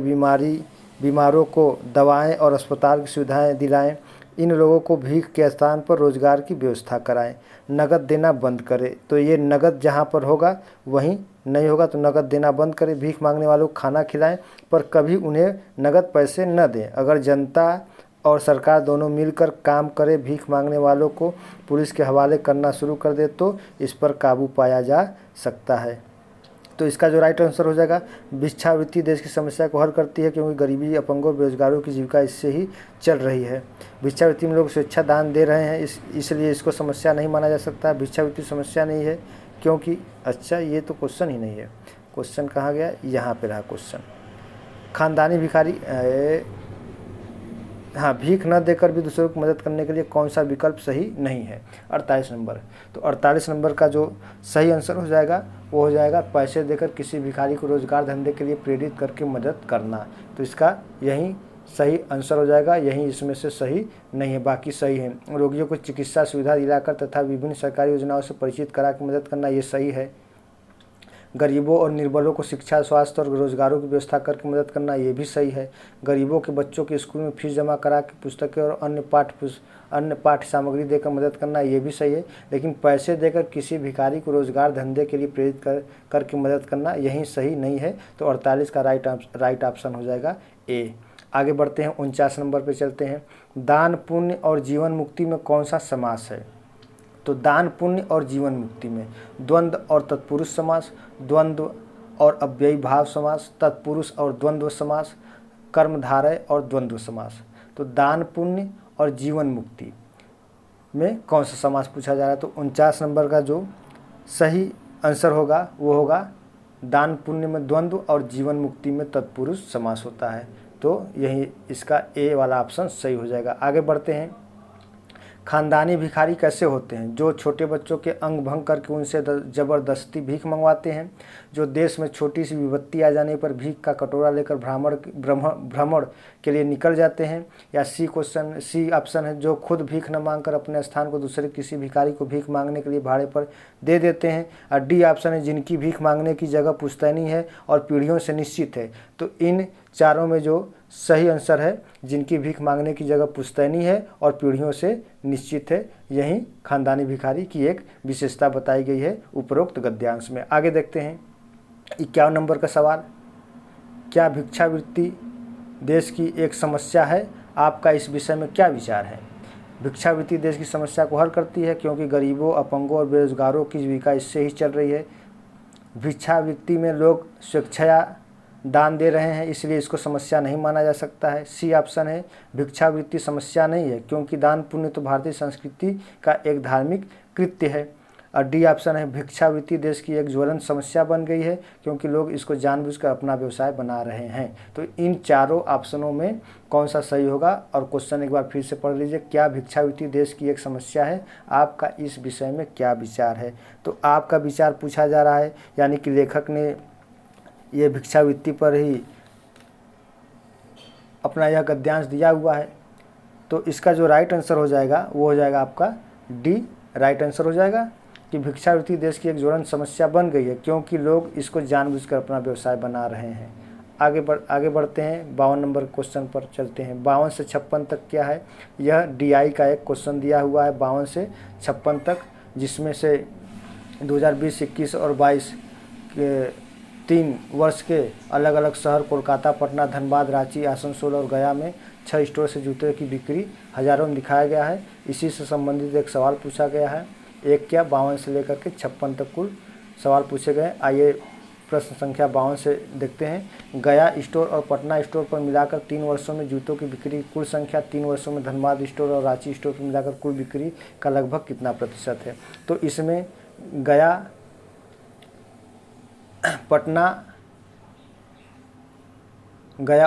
बीमारों को दवाएं और अस्पताल की सुविधाएं दिलाएं, इन लोगों को भीख के स्थान पर रोजगार की व्यवस्था कराएं, नगद देना बंद करें। तो ये नगद जहाँ पर होगा वहीं नहीं होगा, तो नगद देना बंद करें। भीख मांगने वालों को खाना खिलाएं पर कभी उन्हें नगद पैसे न दें। अगर जनता और सरकार दोनों मिलकर काम करे, भीख मांगने वालों को पुलिस के हवाले करना शुरू कर दे तो इस पर काबू पाया जा सकता है। तो इसका जो राइट आंसर हो जाएगा भिक्षावृत्ति देश की समस्या को हल करती है, क्योंकि गरीबी, अपंगों, बेरोजगारों की जीविका इससे ही चल रही है। भिक्षावृत्ति में लोग स्वेच्छा दान दे रहे हैं, इसलिए इसको समस्या नहीं माना जा सकता। भिक्षावृत्ति समस्या नहीं है क्योंकि अच्छा ये तो क्वेश्चन ही नहीं है। क्वेश्चन कहाँ गया? यहाँ पे रहा क्वेश्चन। खानदानी भिखारी हाँ, भीख न देकर भी दूसरों की मदद करने के लिए कौन सा विकल्प सही नहीं है? 48 नंबर। तो 48 नंबर का जो सही आंसर हो जाएगा वो हो जाएगा पैसे देकर किसी भिखारी को रोजगार धंधे के लिए प्रेरित करके मदद करना। तो इसका यही सही आंसर हो जाएगा, यही इसमें से सही नहीं है, बाकी सही है। रोगियों को चिकित्सा सुविधा दिलाकर तथा विभिन्न सरकारी योजनाओं से परिचित करा के मदद करना, ये सही है। गरीबों और निर्बलों को शिक्षा, स्वास्थ्य और रोजगारों की व्यवस्था करके मदद करना, ये भी सही है। गरीबों के बच्चों के स्कूल में फीस जमा करा के पुस्तकें और अन्य पाठ्य सामग्री देकर मदद करना, ये भी सही है। लेकिन पैसे देकर किसी भिखारी को रोजगार धंधे के लिए प्रेरित करके मदद करना यही सही नहीं है। तो 48 का राइट ऑप्शन हो जाएगा ए। आगे बढ़ते हैं, 49 नंबर पे चलते हैं। दान, पुण्य और जीवन मुक्ति में कौन सा समास है? तो दान, पुण्य और जीवन मुक्ति में द्वंद्व और तत्पुरुष समास, द्वंद्व और अव्ययी भाव समास, तत्पुरुष और द्वंद्व समास, कर्मधारय और द्वंद्व समास। तो दान, पुण्य और जीवन मुक्ति में कौन सा समास पूछा जा रहा है? तो 49 नंबर का जो सही आंसर होगा वो होगा दान पुण्य में द्वंद्व और जीवन मुक्ति में तत्पुरुष समास होता है। तो यही इसका ए वाला ऑप्शन सही हो जाएगा। आगे बढ़ते हैं, खानदानी भिखारी कैसे होते हैं? जो छोटे बच्चों के अंग भंग करके उनसे ज़बरदस्ती भीख मंगवाते हैं, जो देश में छोटी सी विपत्ति आ जाने पर भीख का कटोरा लेकर भ्रमण के लिए निकल जाते हैं। या सी ऑप्शन है, जो खुद भीख न मांगकर अपने स्थान को दूसरे किसी भिखारी को भीख मांगने के लिए भाड़े पर दे देते हैं। और डी ऑप्शन है, जिनकी भीख मांगने की जगह पुश्तैनी है और पीढ़ियों से निश्चित है। तो इन चारों में जो सही आंसर है, जिनकी भीख मांगने की जगह पुश्तैनी है और पीढ़ियों से निश्चित है, यही खानदानी भिखारी की एक विशेषता बताई गई है उपरोक्त गद्यांश में। आगे देखते हैं 51 नंबर का सवाल, क्या भिक्षावृत्ति देश की एक समस्या है? आपका इस विषय में क्या विचार है? भिक्षावृत्ति देश की समस्या को हल करती है, क्योंकि गरीबों, अपंगों और बेरोजगारों की जीविका इससे ही चल रही है। भिक्षावृत्ति में लोग स्वेच्छया दान दे रहे हैं, इसलिए इसको समस्या नहीं माना जा सकता है। सी ऑप्शन है, भिक्षावृत्ति समस्या नहीं है, क्योंकि दान पुण्य तो भारतीय संस्कृति का एक धार्मिक कृत्य है। और डी ऑप्शन है, भिक्षावृत्ति देश की एक ज्वलंत समस्या बन गई है, क्योंकि लोग इसको जानबूझकर अपना व्यवसाय बना रहे हैं। तो इन चारों ऑप्शनों में कौन सा सही होगा? और क्वेश्चन एक बार फिर से पढ़ लीजिए, क्या भिक्षावृत्ति देश की एक समस्या है? आपका इस विषय में क्या विचार है? तो आपका विचार पूछा जा रहा है, यानी कि लेखक ने ये भिक्षावृत्ति पर ही अपना यह गद्यांश दिया हुआ है। तो इसका जो राइट आंसर हो जाएगा वो हो जाएगा आपका डी राइट आंसर हो जाएगा, कि भिक्षावृत्ति देश की एक ज्वलंत समस्या बन गई है, क्योंकि लोग इसको जानबूझकर अपना व्यवसाय बना रहे हैं। आगे बढ़ते हैं, 52 नंबर क्वेश्चन पर चलते हैं। 52 से 56 तक क्या है? यह DI का एक क्वेश्चन दिया हुआ है 52 से 56 तक, जिसमें से 2020, 21 और 22 के 3 वर्ष के अलग अलग शहर कोलकाता, पटना, धनबाद, रांची, आसनसोल और गया में 6 स्टोर से जूते की बिक्री हज़ारों में दिखाया गया है। इसी से संबंधित एक सवाल पूछा गया है। एक क्या 52 से लेकर के 56 तक कुल सवाल पूछे गए। आइए प्रश्न संख्या 52 से देखते हैं। गया स्टोर और पटना स्टोर पर मिलाकर 3 वर्षों में जूतों की बिक्री कुल संख्या 3 वर्षों में धनबाद स्टोर और रांची स्टोर पर मिलाकर कुल बिक्री का लगभग कितना प्रतिशत है? तो इसमें गया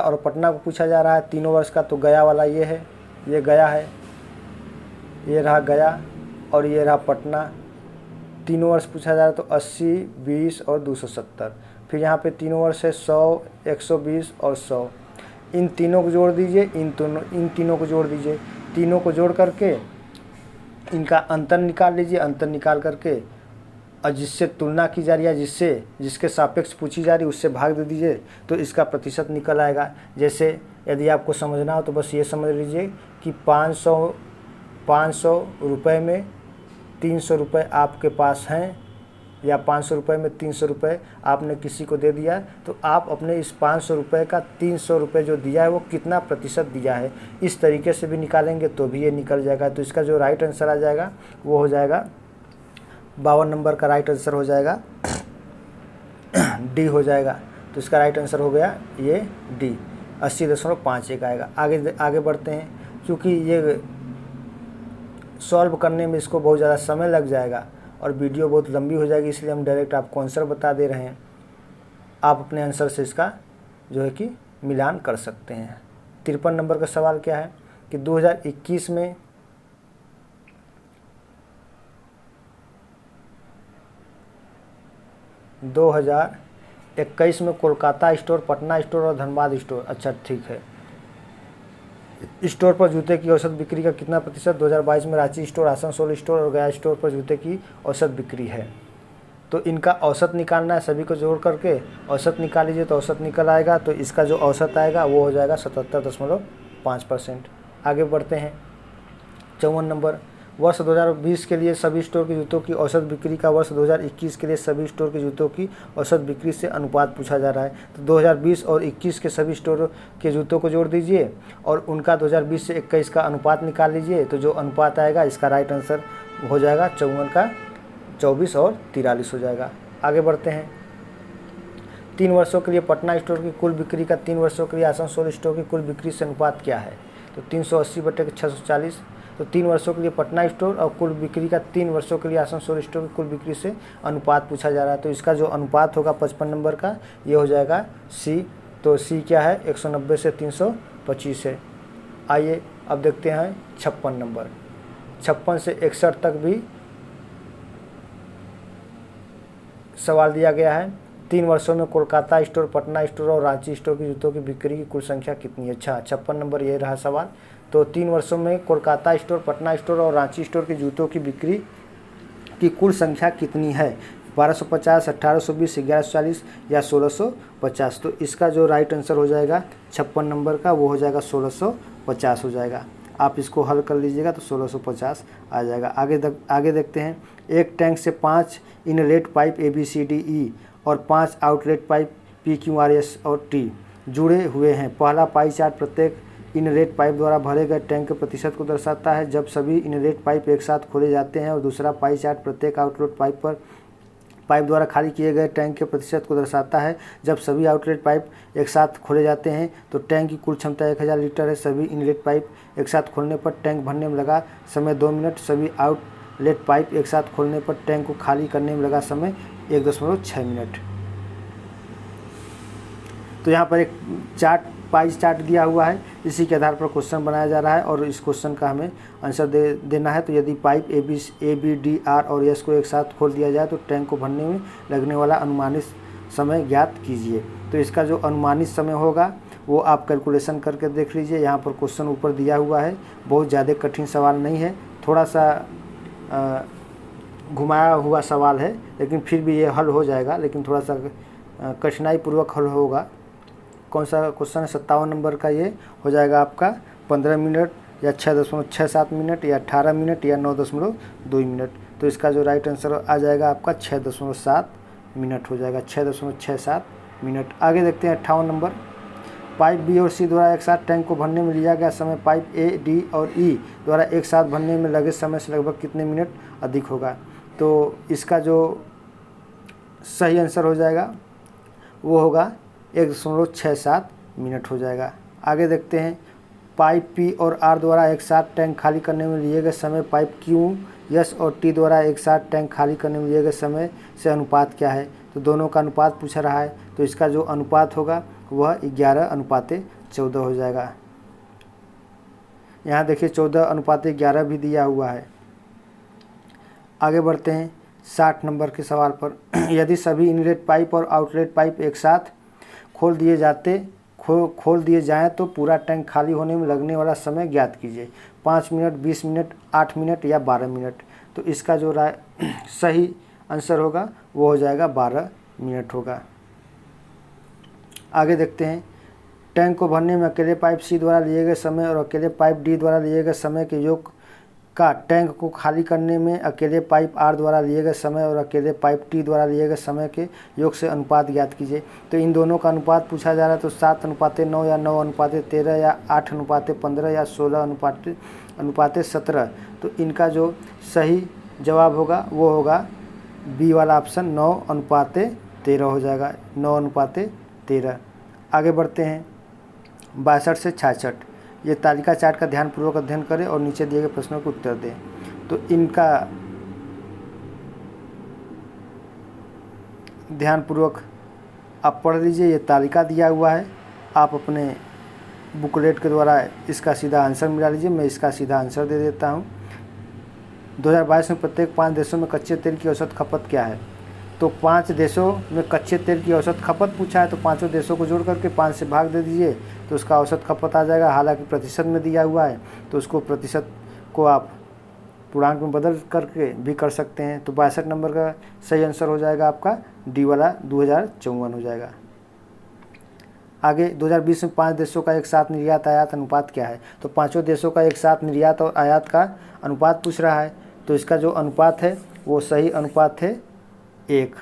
और पटना को पूछा जा रहा है तीनों वर्ष का। तो गया वाला ये है, ये गया है, ये रहा गया और ये रहा पटना। तीनों वर्ष पूछा जा रहा है, तो 80, 20 और 270। फिर यहाँ पे तीनों वर्ष है 100, 120 और 100। इन तीनों को जोड़ दीजिए, इन तीनों को जोड़ दीजिए। तीनों को जोड़ करके इनका अंतर निकाल लीजिए। अंतर निकाल करके और जिससे तुलना की जा रही है, जिसके सापेक्ष पूछी जा रही है उससे भाग दे दीजिए, तो इसका प्रतिशत निकल आएगा। जैसे यदि आपको समझना हो तो बस ये समझ लीजिए कि 500 रुपये में 300 रुपये आपके पास हैं, या 500 रुपये में 300 रुपये आपने किसी को दे दिया, तो आप अपने इस 500 रुपये का 300 रुपये जो दिया है वो कितना प्रतिशत दिया है, इस तरीके से भी निकालेंगे तो भी ये निकल जाएगा। तो इसका जो राइट आंसर आ जाएगा वो हो जाएगा 52 नंबर का राइट आंसर हो जाएगा डी हो जाएगा। तो इसका राइट आंसर हो गया ये डी, 80.51 आएगा। आगे बढ़ते हैं, क्योंकि ये सॉल्व करने में इसको बहुत ज़्यादा समय लग जाएगा और वीडियो बहुत लंबी हो जाएगी, इसलिए हम डायरेक्ट आपको आंसर बता दे रहे हैं। आप अपने आंसर से इसका जो है कि मिलान कर सकते हैं। 53 नंबर का सवाल क्या है कि 2021 में में कोलकाता स्टोर, पटना स्टोर और धनबाद स्टोर, अच्छा ठीक है, स्टोर पर जूते की औसत बिक्री का कितना प्रतिशत 2022 में रांची स्टोर, आसनसोल स्टोर और गया स्टोर पर जूते की औसत बिक्री है? तो इनका औसत निकालना है, सभी को जोड़ करके औसत निकाल लीजिए तो औसत निकल आएगा। तो इसका जो औसत आएगा वो हो जाएगा 77.5%। आगे बढ़ते हैं 54 नंबर, वर्ष 2020 के लिए सभी स्टोर के जूतों की औसत बिक्री का वर्ष 2021 के लिए सभी स्टोर के जूतों की औसत बिक्री से अनुपात पूछा जा रहा है। तो 2020 और 21 के सभी स्टोर के जूतों को जोड़ दीजिए और उनका 2020 से 21 का अनुपात निकाल लीजिए। तो जो अनुपात आएगा इसका राइट आंसर हो जाएगा 54 का 24 और 43 हो जाएगा। आगे बढ़ते हैं 3 वर्षों के लिए पटना स्टोर की कुल बिक्री का 3 वर्षों के लिए आसनसोल स्टोर की कुल बिक्री से अनुपात क्या है। तो 380/640। तो 3 वर्षों के लिए पटना स्टोर और कुल बिक्री का 3 वर्षों के लिए आसनसोल स्टोर की कुल बिक्री से अनुपात पूछा जा रहा है। तो इसका जो अनुपात होगा 55 नंबर का ये हो जाएगा सी। तो सी क्या है 190 से 325 है। आइए अब देखते हैं 56 नंबर, 56 से 61 तक भी सवाल दिया गया है। 3 वर्षों में कोलकाता स्टोर, पटना स्टोर और रांची स्टोर की जूतों की बिक्री की कुल संख्या कितनी है। अच्छा 56 नंबर ये रहा सवाल। तो 3 वर्षों में कोलकाता स्टोर, पटना स्टोर और रांची स्टोर की जूतों की बिक्री की कुल संख्या कितनी है। 1250, 1820, 1140 या 1650। तो इसका जो राइट आंसर हो जाएगा 56 नंबर का वो हो जाएगा 1650 हो जाएगा। आप इसको हल कर लीजिएगा तो 1650 आ जाएगा। आगे देखते हैं। एक टैंक से 5 इनलेट पाइप ABCDE और 5 आउटलेट पाइप PQRS और T जुड़े हुए हैं। पहला पाई चार्ट प्रत्येक इनलेट पाइप द्वारा भरे गए टैंक के प्रतिशत को दर्शाता है जब सभी इनलेट पाइप एक साथ खोले जाते हैं, और दूसरा पाई चार्ट प्रत्येक आउटलेट पाइप द्वारा खाली किए गए टैंक के प्रतिशत को दर्शाता है जब सभी आउटलेट पाइप एक साथ खोले जाते हैं। तो टैंक की कुल क्षमता 1000 लीटर है। सभी इनलेट पाइप एक साथ खोलने पर टैंक भरने में लगा समय 2 मिनट। सभी आउटलेट पाइप एक साथ खोलने पर टैंक को खाली करने में लगा समय 1.6 मिनट। तो यहाँ पर एक पाई चार्ट दिया हुआ है, इसी के आधार पर क्वेश्चन बनाया जा रहा है और इस क्वेश्चन का हमें आंसर देना है। तो यदि pipe A, B, D, R और S को एक साथ खोल दिया जाए तो टैंक को भरने में लगने वाला अनुमानित समय ज्ञात कीजिए। तो इसका जो अनुमानित समय होगा वो आप कैलकुलेशन करके देख लीजिए। यहाँ पर क्वेश्चन ऊपर दिया हुआ है, बहुत ज़्यादा कठिन सवाल नहीं है, थोड़ा सा घुमाया हुआ सवाल है, लेकिन फिर भी ये हल हो जाएगा, लेकिन थोड़ा सा कठिनाई पूर्वक हल होगा। कौन सा क्वेश्चन है 57 नंबर का, ये हो जाएगा आपका 15 मिनट या 6.67 मिनट या 18 मिनट या 9.2 मिनट। तो इसका जो राइट आंसर आ जाएगा आपका 6.7 मिनट हो जाएगा, 6.67 मिनट। आगे देखते हैं 58 नंबर। पाइप B और C द्वारा एक साथ टैंक को भरने में लिया गया समय पाइप A, D और E द्वारा एक साथ भरने में लगे समय से लगभग कितने मिनट अधिक होगा। तो इसका जो सही आंसर हो जाएगा वो होगा 1.67 मिनट हो जाएगा। आगे देखते हैं। पाइप P और R द्वारा एक साथ टैंक खाली करने में लिए गए समय पाइप Q, S और T द्वारा एक साथ टैंक खाली करने में लिए गए समय से अनुपात क्या है। तो दोनों का अनुपात पूछा रहा है, तो इसका जो अनुपात होगा वह 11:14 हो जाएगा। यहाँ देखिए 14:11 भी दिया हुआ है। आगे बढ़ते हैं 60 नंबर के सवाल पर। यदि सभी इनलेट पाइप और आउटलेट पाइप एक साथ खोल दिए जाएं तो पूरा टैंक खाली होने में लगने वाला समय ज्ञात कीजिए। 5 मिनट, 20 मिनट, 8 मिनट या 12 मिनट। तो इसका जो सही आंसर होगा वो हो जाएगा 12 मिनट होगा। आगे देखते हैं। टैंक को भरने में अकेले पाइप C द्वारा लिए गए समय और अकेले पाइप D द्वारा लिए गए समय के योग का टैंक को खाली करने में अकेले पाइप R द्वारा लिए गए समय और अकेले पाइप T द्वारा लिए गए समय के योग से अनुपात ज्ञात कीजिए। तो इन दोनों का अनुपात पूछा जा रहा है। तो 7:9 या 9:13 या 8:15 या 16:17। तो इनका जो सही जवाब होगा वो होगा बी वाला ऑप्शन 9:13 हो जाएगा, 9:13। आगे बढ़ते हैं 62 से 66। ये तालिका चार्ट का ध्यानपूर्वक अध्ययन करें और नीचे दिए गए प्रश्नों के उत्तर दें। तो इनका ध्यानपूर्वक आप पढ़ लीजिए। ये तालिका दिया हुआ है, आप अपने बुकलेट के द्वारा इसका सीधा आंसर मिला लीजिए। मैं इसका सीधा आंसर दे देता हूँ। 2022 में प्रत्येक 5 देशों में कच्चे तेल की औसत खपत क्या है। तो 5 देशों में कच्चे तेल की औसत खपत पूछा है, तो पाँचों देशों को जोड़ करके 5 से भाग दे दीजिए तो उसका औसत खपत आ जाएगा। हालांकि प्रतिशत में दिया हुआ है तो उसको प्रतिशत को आप पूर्णांक में बदल करके भी कर सकते हैं। तो 62 नंबर का सही आंसर हो जाएगा आपका डी वाला 2054 हो जाएगा। आगे 2020 में 5 देशों का एक साथ निर्यात आयात अनुपात क्या है? तो पांचों देशों का एक साथ निर्यात और आयात का अनुपात पूछ रहा है। तो इसका जो अनुपात है वो सही अनुपात है 1।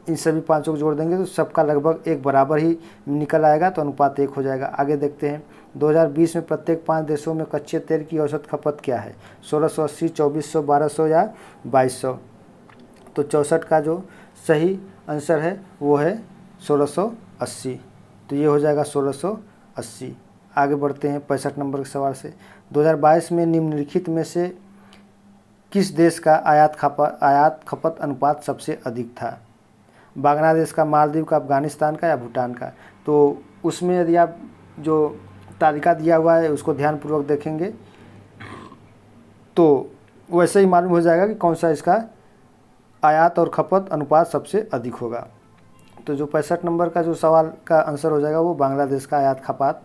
इन सभी पांचों को जोड़ देंगे तो सबका लगभग एक बराबर ही निकल आएगा, तो अनुपात 1 हो जाएगा। आगे देखते हैं 2020 में प्रत्येक 5 देशों में कच्चे तेल की औसत खपत क्या है? 1680, 2400, 1200 या 2200। तो 64 का जो सही आंसर है वो है 1680। तो ये हो जाएगा 1680। आगे बढ़ते हैं 65 नंबर के सवाल से। 2022 में निम्नलिखित में से किस देश का आयात खपत अनुपात सबसे अधिक था? बांग्लादेश का, मालदीव का, अफगानिस्तान का या भूटान का? तो उसमें यदि आप जो तालिका दिया हुआ है उसको ध्यानपूर्वक देखेंगे तो वैसे ही मालूम हो जाएगा कि कौन सा इसका आयात और खपत अनुपात सबसे अधिक होगा। तो जो 65 नंबर का जो सवाल का आंसर हो जाएगा वो बांग्लादेश का आयात खपत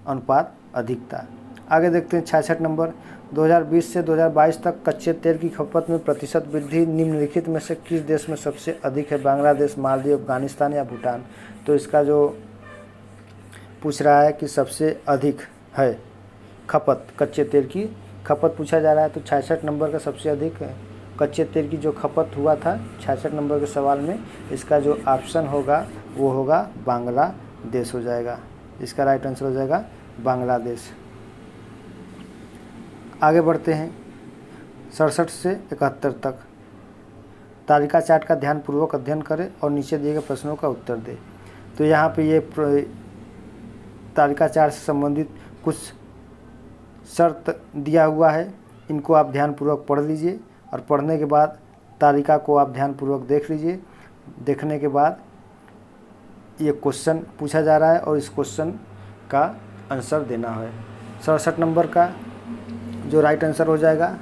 अनुपात अधिक था। आगे देखते हैं 66 नंबर। 2020 से 2022 तक कच्चे तेल की खपत में प्रतिशत वृद्धि निम्नलिखित में से किस देश में सबसे अधिक है? बांग्लादेश, मालदीव, अफगानिस्तान या भूटान? तो इसका जो पूछ रहा है कि सबसे अधिक है खपत, कच्चे तेल की खपत पूछा जा रहा है। तो 66 नंबर का सबसे अधिक है कच्चे तेल की जो खपत हुआ था 66 नंबर के सवाल में, इसका जो ऑप्शन होगा वो होगा बांग्लादेश हो जाएगा। इसका राइट आंसर हो जाएगा बांग्लादेश। आगे बढ़ते हैं 67 से 71 तक। तालिका चार्ट का ध्यानपूर्वक अध्ययन करें और नीचे दिए गए प्रश्नों का उत्तर दें। तो यहाँ पे ये तालिका चार्ट से संबंधित कुछ शर्त दिया हुआ है, इनको आप ध्यानपूर्वक पढ़ लीजिए और पढ़ने के बाद तालिका को आप ध्यानपूर्वक देख लीजिए। देखने के बाद ये क्वेश्चन पूछा जा रहा है और इस क्वेश्चन का आंसर देना है। 67 नंबर का जो राइट आंसर हो जाएगा,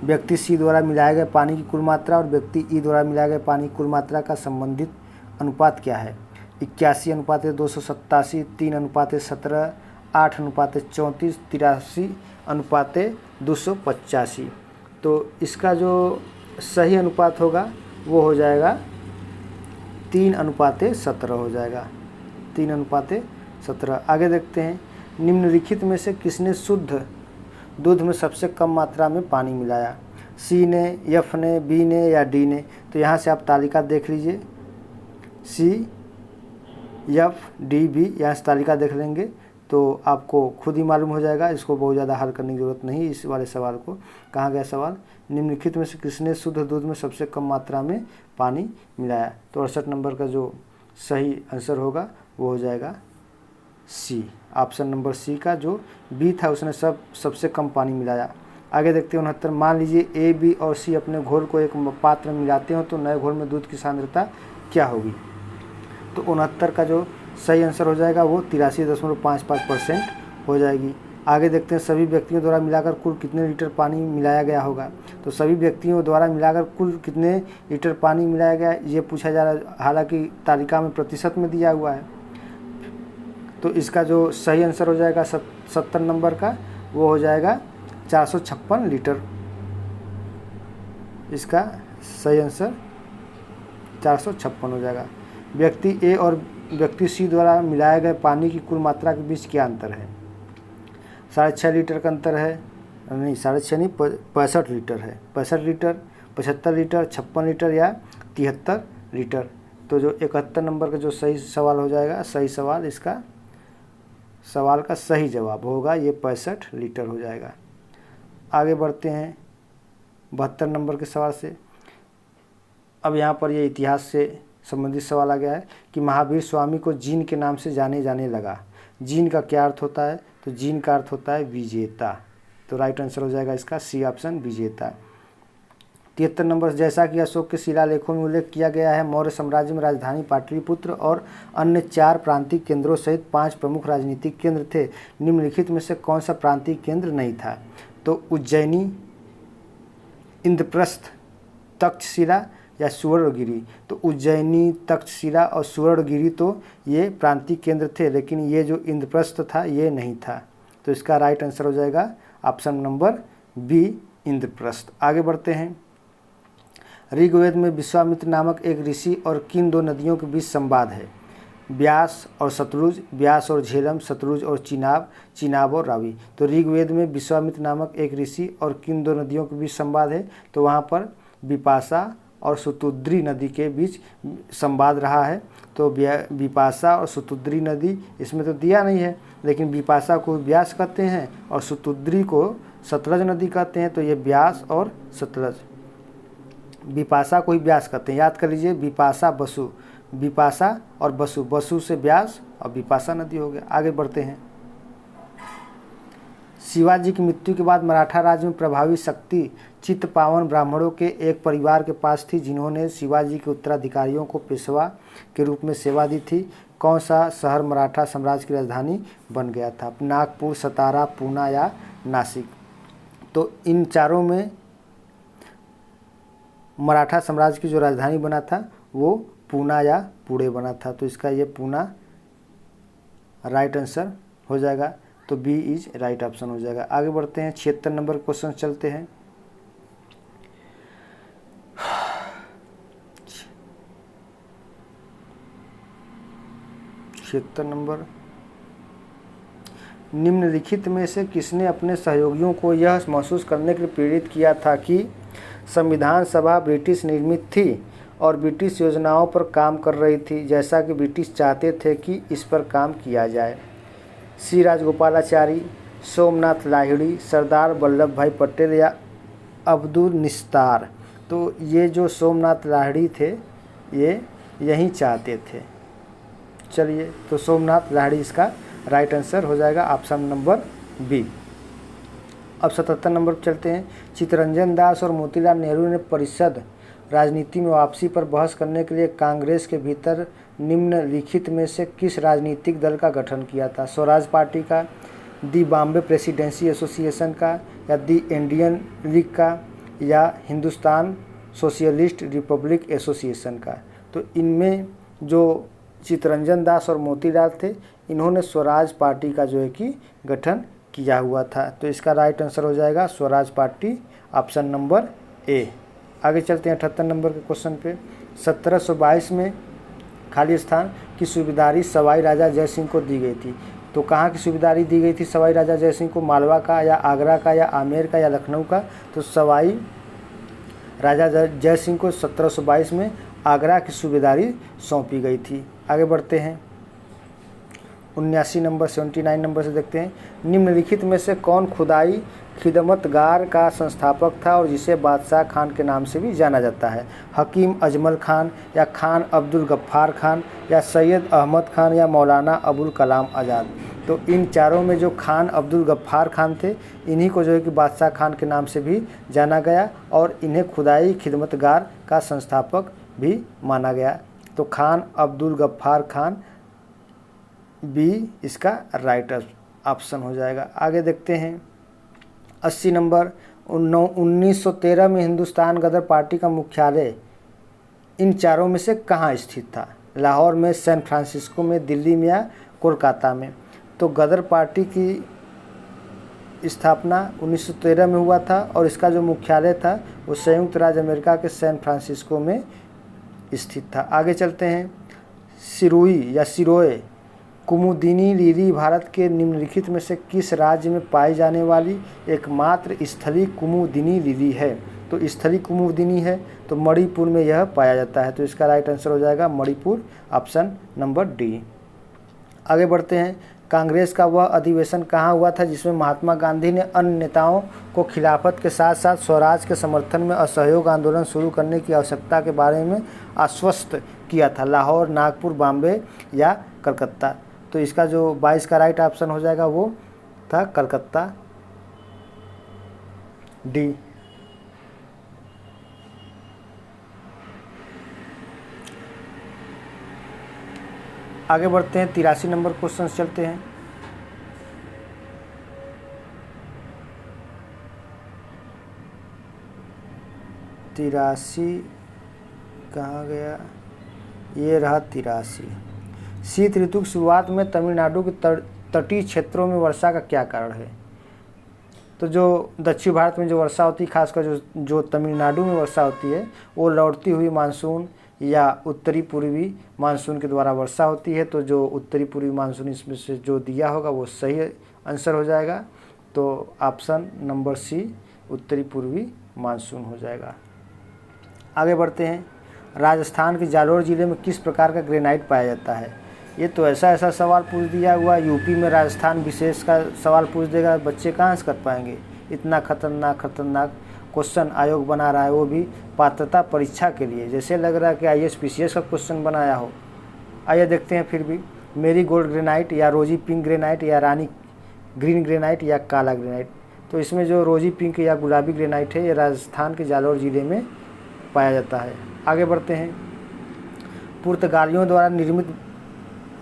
व्यक्ति सी द्वारा मिलाए गए पानी की कुल मात्रा और व्यक्ति ई द्वारा मिलाए गए पानी की कुल मात्रा का संबंधित अनुपात क्या है? 81 अनुपात 287, 3 अनुपात 17, 8 अनुपात 34, 83 अनुपात 285। तो इसका जो सही अनुपात होगा वो हो जाएगा 3 अनुपात 17 हो जाएगा, 3 अनुपात 17। आगे देखते हैं निम्नलिखित में से किसने शुद्ध दूध में सबसे कम मात्रा में पानी मिलाया? सी ने, एफ ने, बी ने या डी ने? तो यहाँ से आप तालिका देख लीजिए, सी, एफ, डी, बी, यहाँ से तालिका देख लेंगे तो आपको खुद ही मालूम हो जाएगा। इसको बहुत ज़्यादा हल करने की ज़रूरत नहीं। इस वाले सवाल को, कहाँ गया सवाल, निम्नलिखित में से किसने शुद्ध दूध में सबसे कम मात्रा में पानी मिलाया? तो 68 नंबर का जो सही आंसर होगा वो हो जाएगा सी, ऑप्शन नंबर सी का जो बी था उसने सबसे कम पानी मिलाया। आगे देखते हैं 69। मान लीजिए ए, बी और सी अपने घोल को एक पात्र में मिलाते हो तो नए घोल में दूध की सांद्रता क्या होगी? तो 69 का जो सही आंसर हो जाएगा वो 83.55% हो जाएगी। आगे देखते हैं सभी व्यक्तियों द्वारा मिलाकर कुल कितने लीटर पानी मिलाया गया होगा? तो सभी व्यक्तियों द्वारा मिलाकर कुल कितने लीटर पानी मिलाया गया ये पूछा जा रहा है, हालांकि तालिका में प्रतिशत में दिया हुआ है। तो इसका जो सही आंसर हो जाएगा 70 नंबर का वो हो जाएगा 456 लीटर। इसका सही आंसर 456 हो जाएगा। व्यक्ति ए और व्यक्ति सी द्वारा मिलाए गए पानी की कुल मात्रा के बीच क्या अंतर है? 6.5 लीटर का अंतर है, नहीं 6.5 नहीं 65 लीटर है। 65 लीटर, 75 लीटर, 56 लीटर या 73 लीटर? तो जो 71 नंबर का जो सही सवाल हो जाएगा, सही सवाल, इसका सवाल का सही जवाब होगा ये 65 लीटर हो जाएगा। आगे बढ़ते हैं 72 नंबर के सवाल से। अब यहाँ पर ये इतिहास से संबंधित सवाल आ गया है कि महावीर स्वामी को जीन के नाम से जाने लगा। जीन का क्या अर्थ होता है? तो जीन का अर्थ होता है विजेता। तो राइट आंसर हो जाएगा इसका सी, ऑप्शन विजेता। 73 नंबर, जैसा कि अशोक के शिलालेखों में उल्लेख किया गया है, मौर्य साम्राज्य में राजधानी पाटलिपुत्र और अन्य 4 प्रांतिक केंद्रों सहित 5 प्रमुख राजनीतिक केंद्र थे। निम्नलिखित में से कौन सा प्रांतिक केंद्र नहीं था? तो उज्जैनी, इंद्रप्रस्थ, तक्षशिला या सुवर्णगिरी? तो उज्जैनी, तक्षशिला और सुवर्णगिरी तो ये प्रांतिक केंद्र थे, लेकिन ये जो इंद्रप्रस्थ था ये नहीं था। तो इसका राइट आंसर हो जाएगा ऑप्शन नंबर बी इंद्रप्रस्थ। आगे बढ़ते हैं। ऋग्वेद में विश्वामित्र नामक एक ऋषि और किन दो नदियों के बीच संवाद है? व्यास और शतरुज, व्यास और झेलम, शतरुज और चिनाब, चिनाब और रावी। तो ऋग्वेद में विश्वामित्र नामक एक ऋषि और किन दो नदियों के बीच संवाद है? तो वहाँ पर विपाशा और सुतुद्री नदी के बीच संवाद रहा है। तो विपाशा और सुतुद्री नदी इसमें तो दिया नहीं है, लेकिन विपाशा को व्यास कहते हैं और सुतुद्री को सतलज नदी कहते हैं। तो ये व्यास और सतलज, विपाशा को ही व्यास कहते हैं, याद कर लीजिए। विपाशा बसु, विपाशा और बसु, बसु से व्यास और विपाशा नदी हो गया। आगे बढ़ते हैं। शिवाजी की मृत्यु के बाद मराठा राज्य में प्रभावी शक्ति चित्तपावन ब्राह्मणों के एक परिवार के पास थी, जिन्होंने शिवाजी के उत्तराधिकारियों को पेशवा के रूप में सेवा दी थी। कौन सा शहर मराठा साम्राज्य की राजधानी बन गया था? नागपुर, सतारा, पूना या नासिक। तो इन चारों में मराठा साम्राज्य की जो राजधानी बना था वो पूना या पुणे बना था। तो इसका ये पूना राइट आंसर हो जाएगा। तो बी इज राइट ऑप्शन हो जाएगा। आगे बढ़ते हैं। 76 नंबर क्वेश्चन चलते हैं। नंबर, निम्नलिखित में से किसने अपने सहयोगियों को यह महसूस करने के लिए प्रेरित किया था कि संविधान सभा ब्रिटिश निर्मित थी और ब्रिटिश योजनाओं पर काम कर रही थी, जैसा कि ब्रिटिश चाहते थे कि इस पर काम किया जाए? सी राजगोपालाचारी, सोमनाथ लाहिड़ी, सरदार वल्लभ भाई पटेल या अब्दुल निस्तार। तो ये जो सोमनाथ लाहिड़ी थे ये यही चाहते थे। चलिए, तो सोमनाथ लाहिड़ी इसका राइट आंसर हो जाएगा, ऑप्शन नंबर बी। अब 77 नंबर पर चलते हैं। चित्तरंजन दास और मोतीलाल नेहरू ने परिषद राजनीति में वापसी पर बहस करने के लिए कांग्रेस के भीतर निम्नलिखित में से किस राजनीतिक दल का गठन किया था? स्वराज पार्टी का, दी बॉम्बे प्रेसिडेंसी एसोसिएशन का, या दी इंडियन लीग का, या हिंदुस्तान सोशलिस्ट रिपब्लिक एसोसिएशन का? तो इनमें जो चित्तरंजन दास और मोतीलाल थे, इन्होंने स्वराज पार्टी का जो है कि गठन किया हुआ था। तो इसका राइट आंसर हो जाएगा Swaraj party, option number A. आगे चलते हैं 78 नंबर के क्वेश्चन पे। 1722 में खाली स्थान की सूबेदारी सवाई राजा जय सिंह को दी गई थी। तो कहाँ की सूबेदारी दी गई थी सवाई राजा जय सिंह को? मालवा का, या आगरा का, या आमेर का, या लखनऊ का? तो सवाई राजा जय सिंह को 1722 में आगरा की सूबेदारी सौंपी गई थी। आगे बढ़ते हैं। 79 नंबर से देखते हैं। निम्नलिखित में से कौन खुदाई खिदमतगार का संस्थापक था और जिसे बादशाह खान के नाम से भी जाना जाता है? हकीम अजमल खान, या खान अब्दुल गफ्फार खान, या सैयद अहमद खान, या मौलाना अबुल कलाम आज़ाद? तो इन चारों में जो खान अब्दुल गफ्फार खान थे, इन्हीं को जो है कि बादशाह खान के नाम से भी जाना गया और इन्हें खुदाई खिदमतगार का संस्थापक भी माना गया। तो खान अब्दुल गफ्फार खान, बी इसका राइट ऑप्शन हो जाएगा। आगे देखते हैं। 80 नंबर। 1913 में हिंदुस्तान गदर पार्टी का मुख्यालय इन चारों में से कहाँ स्थित था? लाहौर में, सैन फ्रांसिस्को में, दिल्ली में, या कोलकाता में? तो गदर पार्टी की स्थापना 1913 में हुआ था और इसका जो मुख्यालय था वो संयुक्त राज्य अमेरिका के सैन फ्रांसिस्को में स्थित था। आगे चलते हैं। सिरोई या सिरोए कुमुदिनी लिली भारत के निम्नलिखित में से किस राज्य में पाई जाने वाली एकमात्र स्थलीय कुमुदिनी लिली है? तो स्थलीय कुमुदिनी है तो मणिपुर में यह पाया जाता है। तो इसका राइट आंसर हो जाएगा मणिपुर, ऑप्शन नंबर डी। आगे बढ़ते हैं। कांग्रेस का वह अधिवेशन कहाँ हुआ था जिसमें महात्मा गांधी ने अन्य नेताओं को खिलाफत के साथ साथ स्वराज के समर्थन में असहयोग आंदोलन शुरू करने की आवश्यकता के बारे में आश्वस्त किया था? लाहौर, नागपुर, बॉम्बे या कलकत्ता? तो इसका जो 22 का राइट ऑप्शन हो जाएगा वो था कलकत्ता, डी। आगे बढ़ते हैं। 83 नंबर क्वेश्चन चलते हैं। तिरासी कहाँ गया? ये रहा 83। शीत ऋतु की शुरुआत में तमिलनाडु के तटीय क्षेत्रों में वर्षा का क्या कारण है? तो जो दक्षिण भारत में जो वर्षा होती है, खासकर जो तमिलनाडु में वर्षा होती है, वो लौटती हुई मानसून या उत्तरी पूर्वी मानसून के द्वारा वर्षा होती है। तो जो उत्तरी पूर्वी मानसून इसमें से जो दिया होगा वो सही आंसर हो जाएगा। तो ऑप्शन नंबर सी उत्तरी पूर्वी मानसून हो जाएगा। आगे बढ़ते हैं। राजस्थान के जालोर जिले में किस प्रकार का ग्रेनाइट पाया जाता है? ये तो ऐसा सवाल पूछ दिया हुआ, यूपी में राजस्थान विशेष का सवाल पूछ देगा, बच्चे कहाँ से कर पाएंगे। इतना खतरनाक क्वेश्चन आयोग बना रहा है, वो भी पात्रता परीक्षा के लिए, जैसे लग रहा है कि IAS PCS का क्वेश्चन बनाया हो। आइए देखते हैं फिर भी। मेरी गोल्ड ग्रेनाइट या रोजी पिंक ग्रेनाइट या रानी ग्रीन ग्रेनाइट या काला ग्रेनाइट। तो इसमें जो रोजी पिंक या गुलाबी ग्रेनाइट है, ये राजस्थान के जालौर जिले में पाया जाता है। आगे बढ़ते हैं। पुर्तगालियों द्वारा निर्मित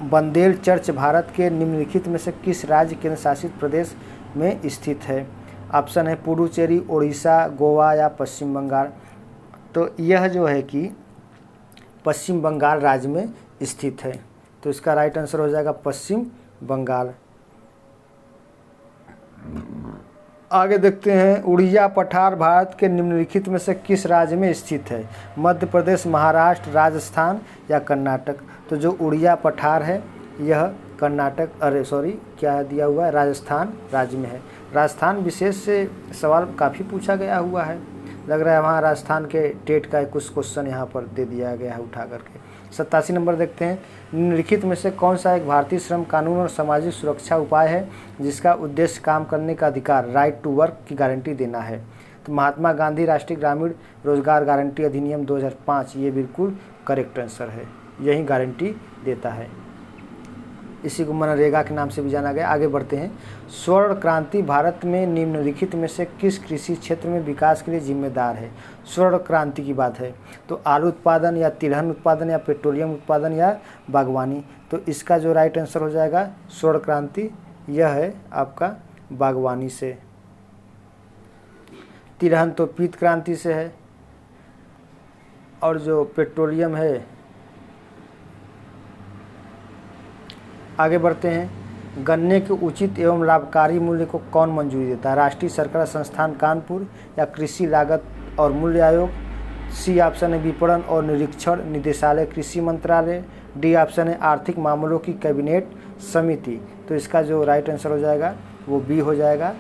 बंदेल चर्च भारत के निम्नलिखित में से किस राज्य केंद्र शासित प्रदेश में स्थित है? ऑप्शन है पुडुचेरी, ओडिशा, गोवा या पश्चिम बंगाल। तो यह जो है कि पश्चिम बंगाल राज्य में स्थित है। तो इसका राइट आंसर हो जाएगा पश्चिम बंगाल। आगे देखते हैं। उड़िया पठार भारत के निम्नलिखित में से किस राज्य में स्थित है? मध्य प्रदेश, महाराष्ट्र, राजस्थान या कर्नाटक। तो जो उड़िया पठार है यह कर्नाटक, क्या दिया हुआ है, राजस्थान राज्य में है। राजस्थान विशेष से सवाल काफ़ी पूछा गया हुआ है, लग रहा है वहाँ राजस्थान के टेट का कुछ क्वेश्चन यहाँ पर दे दिया गया है उठा करके। 87 नंबर देखते हैं। निम्नलिखित में से कौन सा एक भारतीय श्रम कानून और सामाजिक सुरक्षा उपाय है जिसका उद्देश्य काम करने का अधिकार, राइट टू वर्क की गारंटी देना है? तो महात्मा गांधी राष्ट्रीय ग्रामीण रोजगार गारंटी अधिनियम 2005 ये बिल्कुल करेक्ट आंसर है, यही गारंटी देता है। इसी को मनरेगा के नाम से भी जाना गया। आगे बढ़ते हैं। स्वर्ण क्रांति भारत में निम्नलिखित में से किस कृषि क्षेत्र में विकास के लिए जिम्मेदार है? स्वर्ण क्रांति की बात है तो आलू उत्पादन या तिलहन उत्पादन या पेट्रोलियम उत्पादन या बागवानी। तो इसका जो राइट आंसर हो जाएगा स्वर्ण क्रांति, यह है आपका बागवानी से। तिलहन तो पीत क्रांति से है, और जो पेट्रोलियम है। आगे बढ़ते हैं। गन्ने के उचित एवं लाभकारी मूल्य को कौन मंजूरी देता है? राष्ट्रीय सरकार संस्थान कानपुर या कृषि लागत और मूल्य आयोग? सी ऑप्शन है विपणन और निरीक्षण निदेशालय कृषि मंत्रालय। डी ऑप्शन है आर्थिक मामलों की कैबिनेट समिति। तो इसका जो राइट आंसर हो जाएगा वो बी हो जाएगा,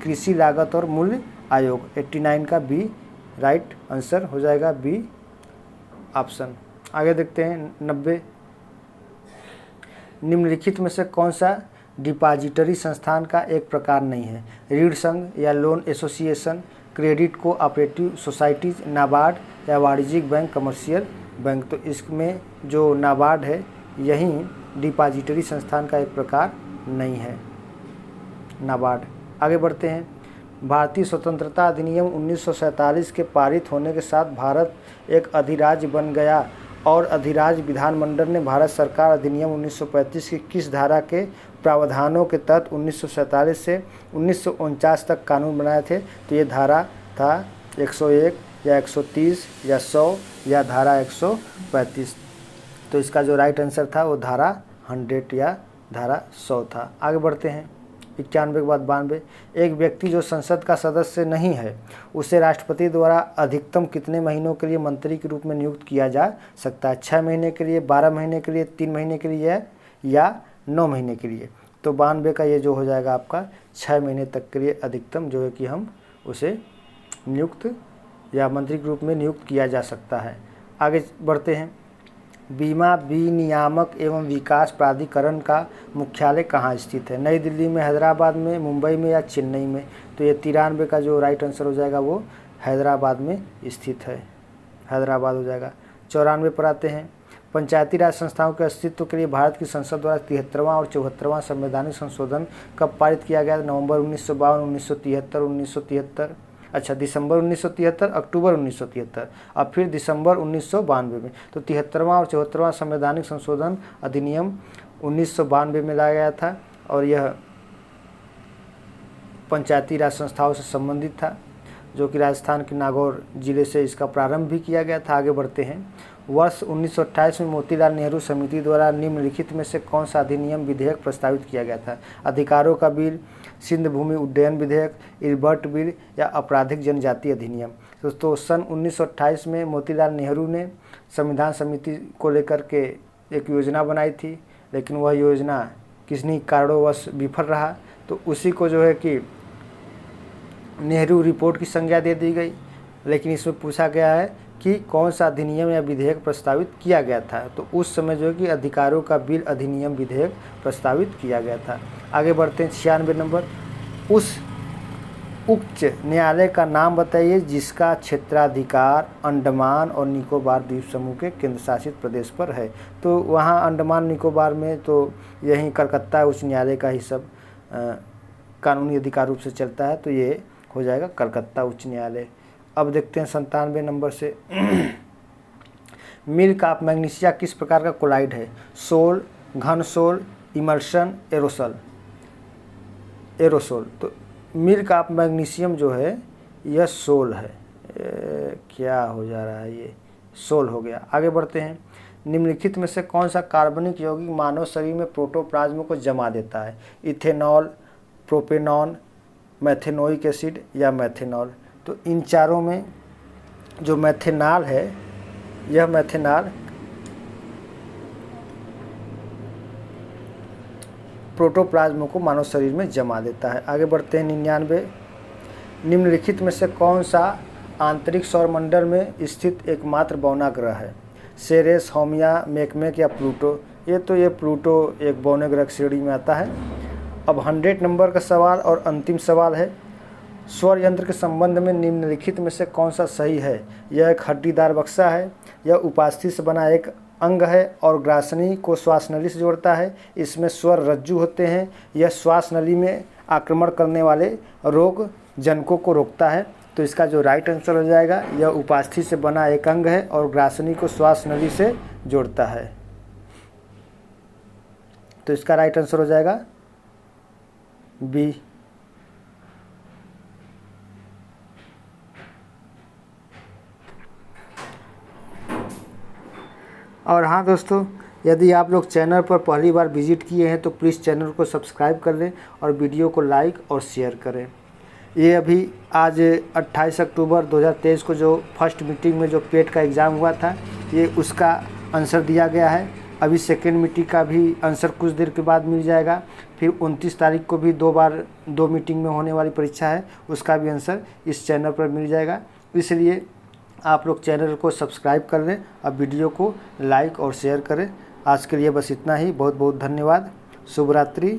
कृषि लागत और मूल्य आयोग। 89 का बी राइट आंसर हो जाएगा, बी ऑप्शन। आगे देखते हैं। 90। निम्नलिखित में से कौन सा डिपॉजिटरी संस्थान का एक प्रकार नहीं है? ऋण संघ या loan association, credit cooperative societies, NABARD या वाणिज्यिक बैंक, कमर्शियल बैंक। तो इसमें जो नाबार्ड है यही डिपॉजिटरी संस्थान का एक प्रकार नहीं है, नाबार्ड। आगे बढ़ते हैं। भारतीय स्वतंत्रता अधिनियम 1947 के पारित होने के साथ भारत एक अधिराज्य बन गया और अधिराज्य विधानमंडल ने भारत सरकार अधिनियम 1935 की किस धारा के प्रावधानों के तहत 1947 से 1949 तक कानून बनाए थे? तो ये धारा था 101 या 130 या 100 या धारा 135। तो इसका जो राइट आंसर था वो धारा 100 या धारा 100 था। आगे बढ़ते हैं। 91 के बाद 92। एक व्यक्ति जो संसद का सदस्य नहीं है उसे राष्ट्रपति द्वारा अधिकतम कितने महीनों के लिए मंत्री के रूप में नियुक्त किया जा सकता है? 6 महीने के लिए, 12 महीने के लिए, 3 महीने के लिए या 9 महीने के लिए? तो 92 का ये जो हो जाएगा आपका 6 महीने तक के लिए अधिकतम जो है कि हम उसे नियुक्त या मंत्री के रूप में नियुक्त किया जा सकता है। आगे बढ़ते हैं। बीमा विनियामक एवं विकास प्राधिकरण का मुख्यालय कहाँ स्थित है? नई दिल्ली में, हैदराबाद में, मुंबई में या चेन्नई में? तो ये 93 का जो राइट आंसर हो जाएगा वो हैदराबाद में स्थित है, हैदराबाद हो जाएगा। 94 पर आते हैं। पंचायती राज संस्थाओं के अस्तित्व के लिए भारत की संसद द्वारा 73वां और 74वां संवैधानिक संशोधन कब पारित किया गया? नवंबर 1952, 1973, 1973, अच्छा दिसंबर 1973, अक्टूबर 1973 और फिर दिसंबर 1992 में। तो 73वां और 74वां संवैधानिक संशोधन अधिनियम 1992 में लाया गया था और यह पंचायती राज संस्थाओं से संबंधित था। जो कि राजस्थान के नागौर जिले से इसका प्रारंभ भी किया गया था। आगे बढ़ते हैं। वर्ष 1928 में मोतीलाल नेहरू समिति द्वारा निम्नलिखित में से कौन सा अधिनियम विधेयक प्रस्तावित किया गया था? अधिकारों का बिल, सिंध भूमि उड्डयन विधेयक, इल्बर्ट बिल या आपराधिक जनजाति अधिनियम। दोस्तों सन 1928 में मोतीलाल नेहरू ने संविधान समिति को लेकर के एक योजना बनाई थी, लेकिन वह योजना किन्हीं कारणोंवश विफल रहा, तो उसी को जो है कि नेहरू रिपोर्ट की संज्ञा दे दी गई। लेकिन इसमें पूछा गया है कि कौन सा अधिनियम या विधेयक प्रस्तावित किया गया था, तो उस समय जो है कि अधिकारों का बिल अधिनियम विधेयक प्रस्तावित किया गया था। आगे बढ़ते हैं। 96 नंबर, उस उच्च न्यायालय का नाम बताइए जिसका क्षेत्राधिकार अंडमान और निकोबार द्वीप समूह के केंद्र शासित प्रदेश पर है। तो वहाँ अंडमान निकोबार में तो यहीं कलकत्ता उच्च न्यायालय का ही सब कानूनी अधिकार रूप से चलता है, तो ये हो जाएगा कलकत्ता उच्च न्यायालय। अब देखते हैं 97 नंबर से। मिल्क ऑफ मैग्नीशिया किस प्रकार का कोलाइड है? सोल, घन सोल, इमल्शन, एरोसोल। तो मिल्क ऑफ मैग्नीशियम जो है यह सोल है। क्या हो जा रहा है, ये सोल हो गया। आगे बढ़ते हैं। निम्नलिखित में से कौन सा कार्बनिक यौगिक मानव शरीर में प्रोटोप्लाज्म को जमा देता है? इथेनॉल, प्रोपेनॉन, मैथेनोइक एसिड या मैथेनॉल। तो इन चारों में जो मैथेनॉल है, यह मैथेनॉल प्रोटोप्लाज्म को मानव शरीर में जमा देता है। आगे बढ़ते हैं। 99, निम्नलिखित में से कौन सा आंतरिक सौरमंडल में स्थित एकमात्र बौना ग्रह है? सेरेस, होमिया, मेकमेक या प्लूटो। ये प्लूटो एक बौने ग्रह श्रेणी में आता है। अब 100 नंबर का सवाल और अंतिम सवाल है। स्वर यंत्र के संबंध में निम्नलिखित में से कौन सा सही है? यह एक हड्डीदार बक्सा है, यह उपास्थि से बना एक अंग है और ग्रासनी को श्वास नली से जोड़ता है। इसमें स्वर रज्जु होते हैं, यह श्वास नली में आक्रमण करने वाले रोग जनकों को रोकता है। तो इसका जो राइट आंसर हो जाएगा, यह उपास्थि से बना एक अंग है और ग्रासनी को श्वास नली से जोड़ता है। तो इसका राइट आंसर हो जाएगा बी। और हाँ दोस्तों, यदि आप लोग चैनल पर पहली बार विजिट किए हैं तो प्लीज़ चैनल को सब्सक्राइब कर लें और वीडियो को लाइक और शेयर करें। ये अभी आज 28 अक्टूबर 2023 को जो फर्स्ट मीटिंग में जो पेट का एग्ज़ाम हुआ था, ये उसका आंसर दिया गया है। अभी सेकेंड मीटिंग का भी आंसर कुछ देर के बाद मिल जाएगा। फिर 29 तारीख को भी दो मीटिंग में होने वाली परीक्षा है, उसका भी आंसर इस चैनल पर मिल जाएगा। इसलिए आप लोग चैनल को सब्सक्राइब कर लें, अब वीडियो को लाइक और शेयर करें। आज के लिए बस इतना ही। बहुत बहुत धन्यवाद। शुभ रात्रि।